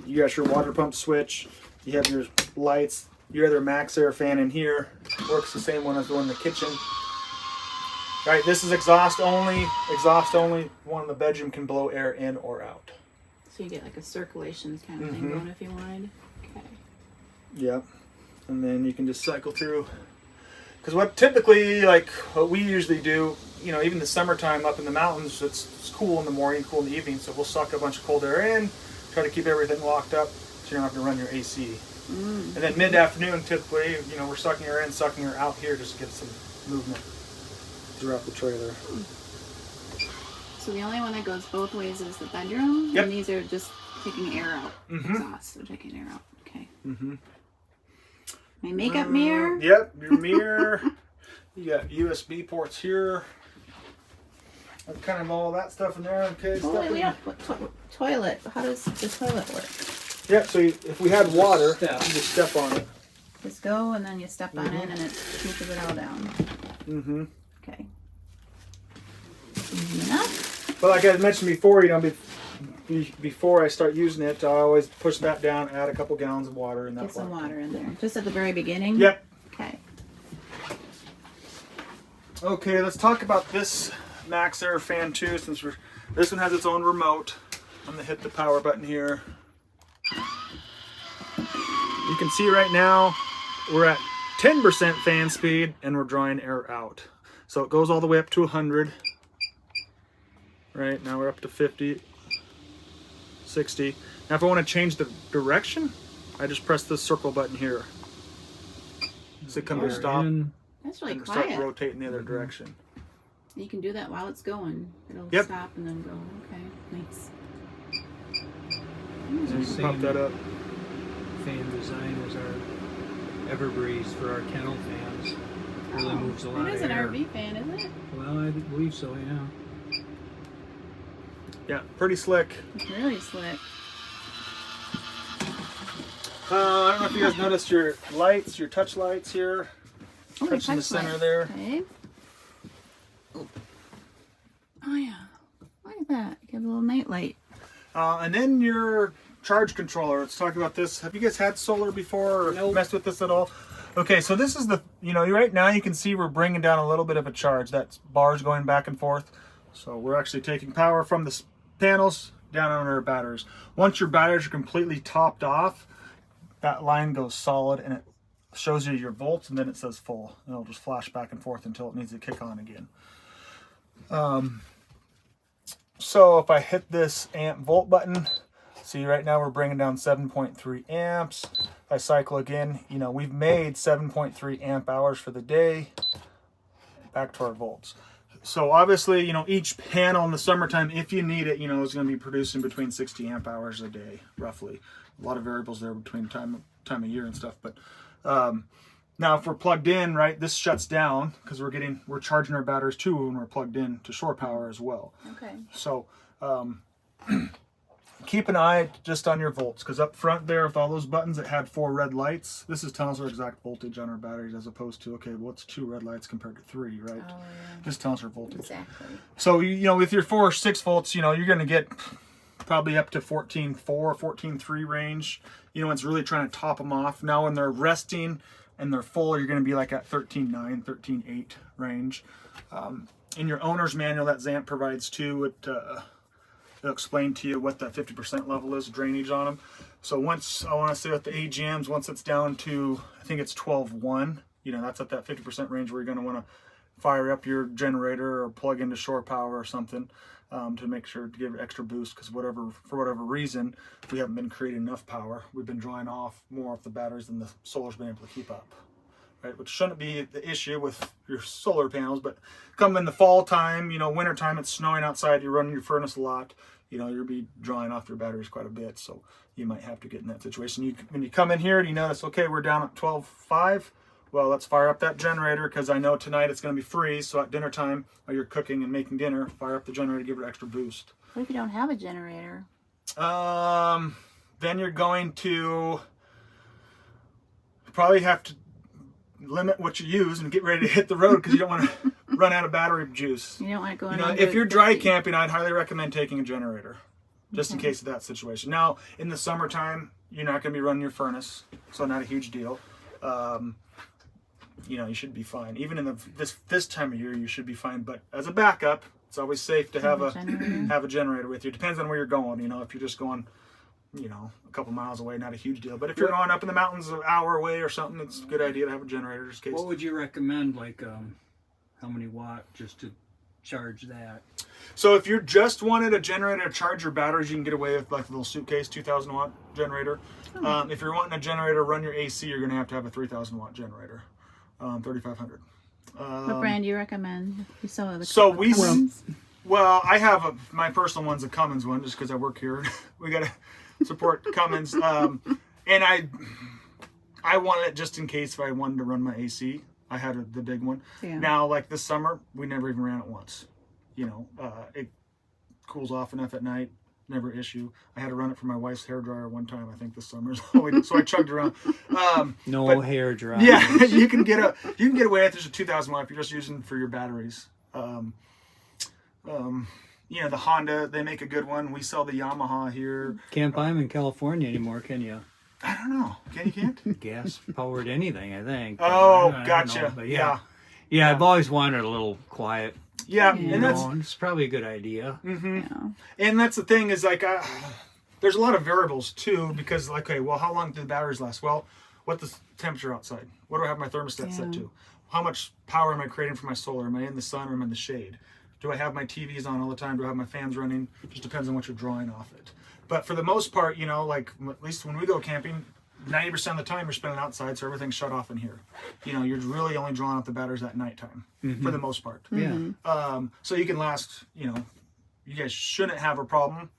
You got your water pump switch. You have your lights. Your other max air fan in here works the same one as the one in the kitchen. Right. This is exhaust only. Exhaust only. One in the bedroom can blow air in or out. So you get like a circulation kind of thing going if you wanted. Okay. Yep. And then you can just cycle through. Because what we usually do, even the summertime up in the mountains, it's cool in the morning, cool in the evening, so we'll suck a bunch of cold air in, try to keep everything locked up so you don't have to run your AC. And then mid-afternoon, typically, we're sucking air in, sucking air out here just to get some movement throughout the trailer. So the only one that goes both ways is the bedroom? Yep. And these are just taking air out. Exhaust, so taking air out. Okay. My makeup mirror? Yep, your mirror. You got USB ports here. That's kind of all that stuff in there. Okay. Toilet. How does the toilet work? Yep, so if we had water, you just step on it. Just go and then you step on it and it pushes it all down. Okay. Easy enough. But like I mentioned before, before I start using it, I always push that down, add a couple gallons of water in that. Get some water in there. Just at the very beginning? Yep. Okay. Okay, let's talk about this max air fan too, since this one has its own remote. I'm gonna hit the power button here. You can see right now we're at 10% fan speed and we're drawing air out. So it goes all the way up to 100. Right, now we're up to 50, 60. Now if I want to change the direction, I just press this circle button here. So it comes to stop That's really and quiet. start rotating the other direction. You can do that while it's going. It'll stop and then go. Okay, nice. So you pop that up. Fan design is our Everbreeze for our kennel fans. Really moves a lot It of is an air. RV fan, isn't it? Well, I believe so, yeah. Yeah, pretty slick. It's really slick. I don't know if you guys noticed your lights, your touch lights here. Oh, Touch in the center there. Okay. Oh yeah. Look at that. Get a little night light. And then your charge controller. Let's talk about this. Have you guys had solar before or Nope. messed with this at all? Okay, so this is the, right now you can see we're bringing down a little bit of a charge. That's bars going back and forth. So we're actually taking power from the panels down on our batteries. Once your batteries are completely topped off, that line goes solid and it shows you your volts, and then it says full. And it'll just flash back and forth until it needs to kick on again. So if I hit this amp volt button, see right now we're bringing down 7.3 amps. If I cycle again, we've made 7.3 amp hours for the day. Back to our volts. So obviously, each panel in the summertime, if you need it, is going to be producing between 60 amp hours a day, roughly. A lot of variables there between time of year and stuff. But now if we're plugged in, right, this shuts down because we're charging our batteries too when we're plugged in to shore power as well. Okay. So keep an eye just on your volts, because up front there with all those buttons that had 4 red lights, this is telling us our exact voltage on our batteries, as opposed to, okay, what's 2 red lights compared to 3, right? Oh, yeah. This tells us our voltage. Exactly. So, with your 4 or 6 volts, you're going to get probably up to 14.4, 14.3 range. It's really trying to top them off. Now when they're resting and they're full, you're going to be like at 13.9, 13.8 range. In your owner's manual that Zamp provides too, it'll explain to you what that 50% level is, drainage on them. So once, I want to say with the AGMs, once it's down to, I think it's 12.1, that's at that 50% range where you're going to want to fire up your generator or plug into shore power or something to make sure to give it extra boost, because for whatever reason, we haven't been creating enough power. We've been drawing off more of the batteries than the solar's been able to keep up. Right, which shouldn't be the issue with your solar panels, but come in the fall time, winter time, it's snowing outside, you're running your furnace a lot, you'll be drawing off your batteries quite a bit, so you might have to get in that situation. When you come in here and you notice, okay, we're down at 12.5, well, let's fire up that generator, because I know tonight it's going to be freeze, so at dinner time, while you're cooking and making dinner, fire up the generator, give it extra boost. What if you don't have a generator? Then you're going to probably have to limit what you use and get ready to hit the road, because you don't want to run out of battery juice. You don't want to go in. If you're dry camping, I'd highly recommend taking a generator, just in case of that situation. Now, in the summertime, you're not going to be running your furnace, so not a huge deal. You should be fine. Even in this time of year, you should be fine. But as a backup, it's always safe to have a generator with you. It depends on where you're going. If you're just going, a couple miles away, not a huge deal. But if you're going up in the mountains an hour away or something, it's a good idea to have a generator just in case. What would you recommend, like how many watt just to charge that? So if you just wanted a generator to charge your batteries, you can get away with like a little suitcase 2,000 watt generator. If you're wanting a generator to run your AC, you're going to have a 3,000 watt generator, 3,500. What brand do you recommend? You saw the So Cummins? Well, I have my personal one's a Cummins one, just because I work here. We got to support Cummins, and I wanted it just in case if I wanted to run my AC. I had the big one. Yeah. Now, like this summer, we never even ran it once. It cools off enough at night, never an issue. I had to run it for my wife's hairdryer one time, I think this summer, so I chugged around. Hair dryer. Yeah, you can get away with just a 2,000 watt if you're just using for your batteries. The Honda, they make a good one. We sell the Yamaha here. Can't buy them in California anymore, can you? I don't know. You can't? Gas powered anything, I think. Oh, I gotcha. don't know, but yeah, I've always wanted a little quiet. Yeah, and it's probably a good idea. Mm-hmm. Yeah. And that's the thing is there's a lot of variables too, because how long do the batteries last? Well, what's the temperature outside? What do I have my thermostat set to? How much power am I creating for my solar? Am I in the sun or am I in the shade? Do I have my TVs on all the time? Do I have my fans running? It just depends on what you're drawing off it. But for the most part, at least when we go camping, 90% of the time you're spending outside, so everything's shut off in here. You're really only drawing off the batteries at nighttime, for the most part. Yeah. So you can last, you guys shouldn't have a problem.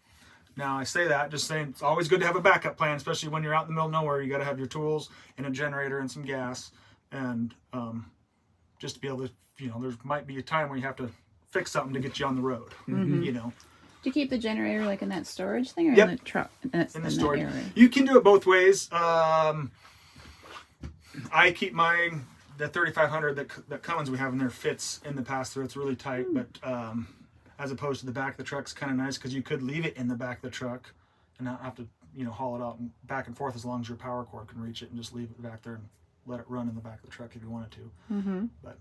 Now, I say that, just saying it's always good to have a backup plan, especially when you're out in the middle of nowhere. You got to have your tools and a generator and some gas. And just to be able to, there might be a time where you have to fix something to get you on the road, Do you keep the generator like in that storage thing or Yep. in the truck? In the storage. That area? You can do it both ways. I keep mine, the 3500 that Cummins we have in there fits in the pass-through. It's really tight, but as opposed to the back of the truck's kind of nice because you could leave it in the back of the truck and not have to, you know, haul it out and back and forth as long as your power cord can reach it, and just leave it back there and let it run in the back of the truck if you wanted to. But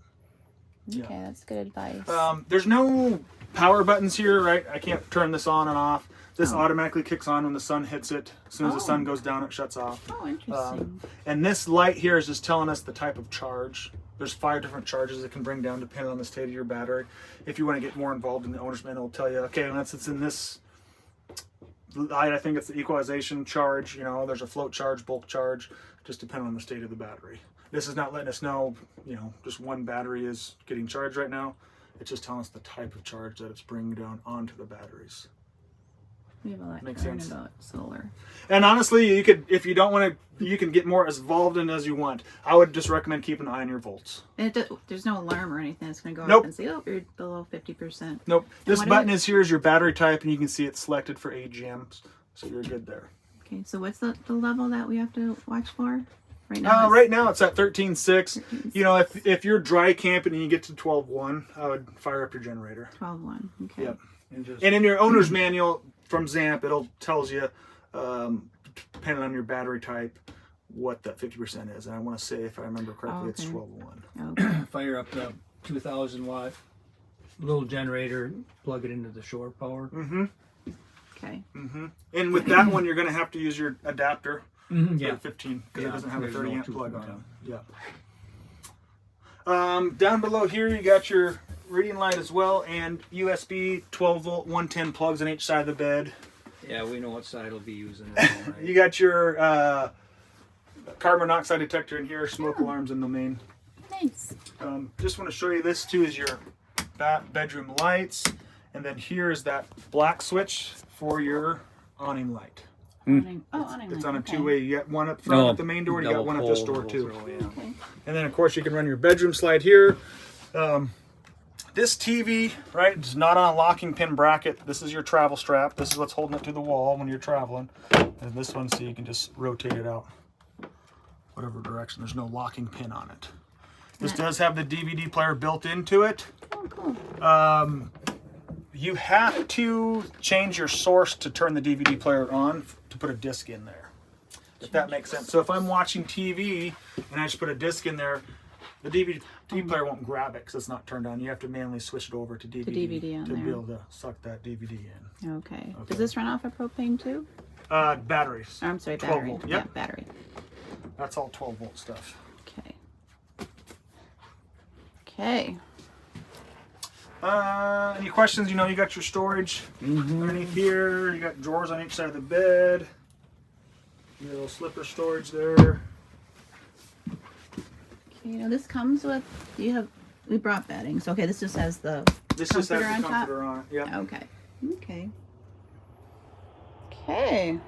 yeah. Okay, that's good advice. There's no power buttons here, right? I can't turn this on and off. This automatically kicks on when the sun hits it. As soon as the sun goes down, it shuts off. Oh, interesting. And this light here is just telling us the type of charge. There's 5 different charges it can bring down depending on the state of your battery. If you want to get more involved in the owner's manual, it'll tell you, okay, once it's in this light, I think it's the equalization charge. You know, there's a float charge, bulk charge, just depending on the state of the battery. This is not letting us know, you know, just one battery is getting charged right now. It's just telling us the type of charge that it's bringing down onto the batteries. We have a lot Makes to learn sense. about solar. And honestly, you could, if you don't want to, you can get more as involved in as you want. I would just recommend keeping an eye on your volts. And there's no alarm or anything that's going to go Nope. up and say, oh, you're below 50%. Nope. This what button is is here is your battery type, and you can see it's selected for AGMs, so you're good there. Okay, so what's the level that we have to watch for? Right now, Right now it's at 13.6. You know, if you're dry camping and you get to 12.1, I would fire up your generator. 12.1. Okay. Yep. And in your owner's manual from ZAMP, it'll tells you, depending on your battery type, what that 50% is. And I want to say, if I remember correctly, it's okay. 12.1. Okay. Fire up the 2,000 watt little generator, plug it into the shore power. Okay. And with that one, you're going to have to use your adapter. Yeah. 15 because Yeah, it doesn't have a there's 30 no amp plug 240. on it. Yeah. Down below here you got your reading light as well, and USB 12 volt 110 plugs on each side of the bed. Yeah, we know what side it'll be using. Right? You got your carbon monoxide detector in here, smoke alarms in the main. Nice. Just want to show you this too is your bedroom lights, and then here is that black switch for your awning light. Awning. It's on a okay. two-way. You got one up front at the main door, and you got double one at this pole door will too. throw, yeah. Okay. And then of course you can run your bedroom slide here. This TV, right, it's not on a locking pin bracket. This is your travel strap. This is what's holding it to the wall when you're traveling. And this one, so you can just rotate it out whatever direction. There's no locking pin on it. This does have the DVD player built into it. Oh, cool. You have to change your source to turn the DVD player on to put a disc in there, if that makes sense. So if I'm watching TV and I just put a disc in there, the DVD player won't grab it because it's not turned on. You have to manually switch it over to DVD, DVD on to be there. able to suck that DVD in. Okay. Does this run off of propane too? Batteries. Or, I'm sorry, 12 battery. volt. Yeah, Yep. battery. That's all 12 volt stuff. Okay. Okay. Any questions? You know, you got your storage underneath here. You got drawers on each side of the bed. Your little slipper storage there. Okay, now this comes with, we brought bedding. So, okay, this just has the This just has comforter the on top? comforter on it. Yeah. Okay. Okay. Okay.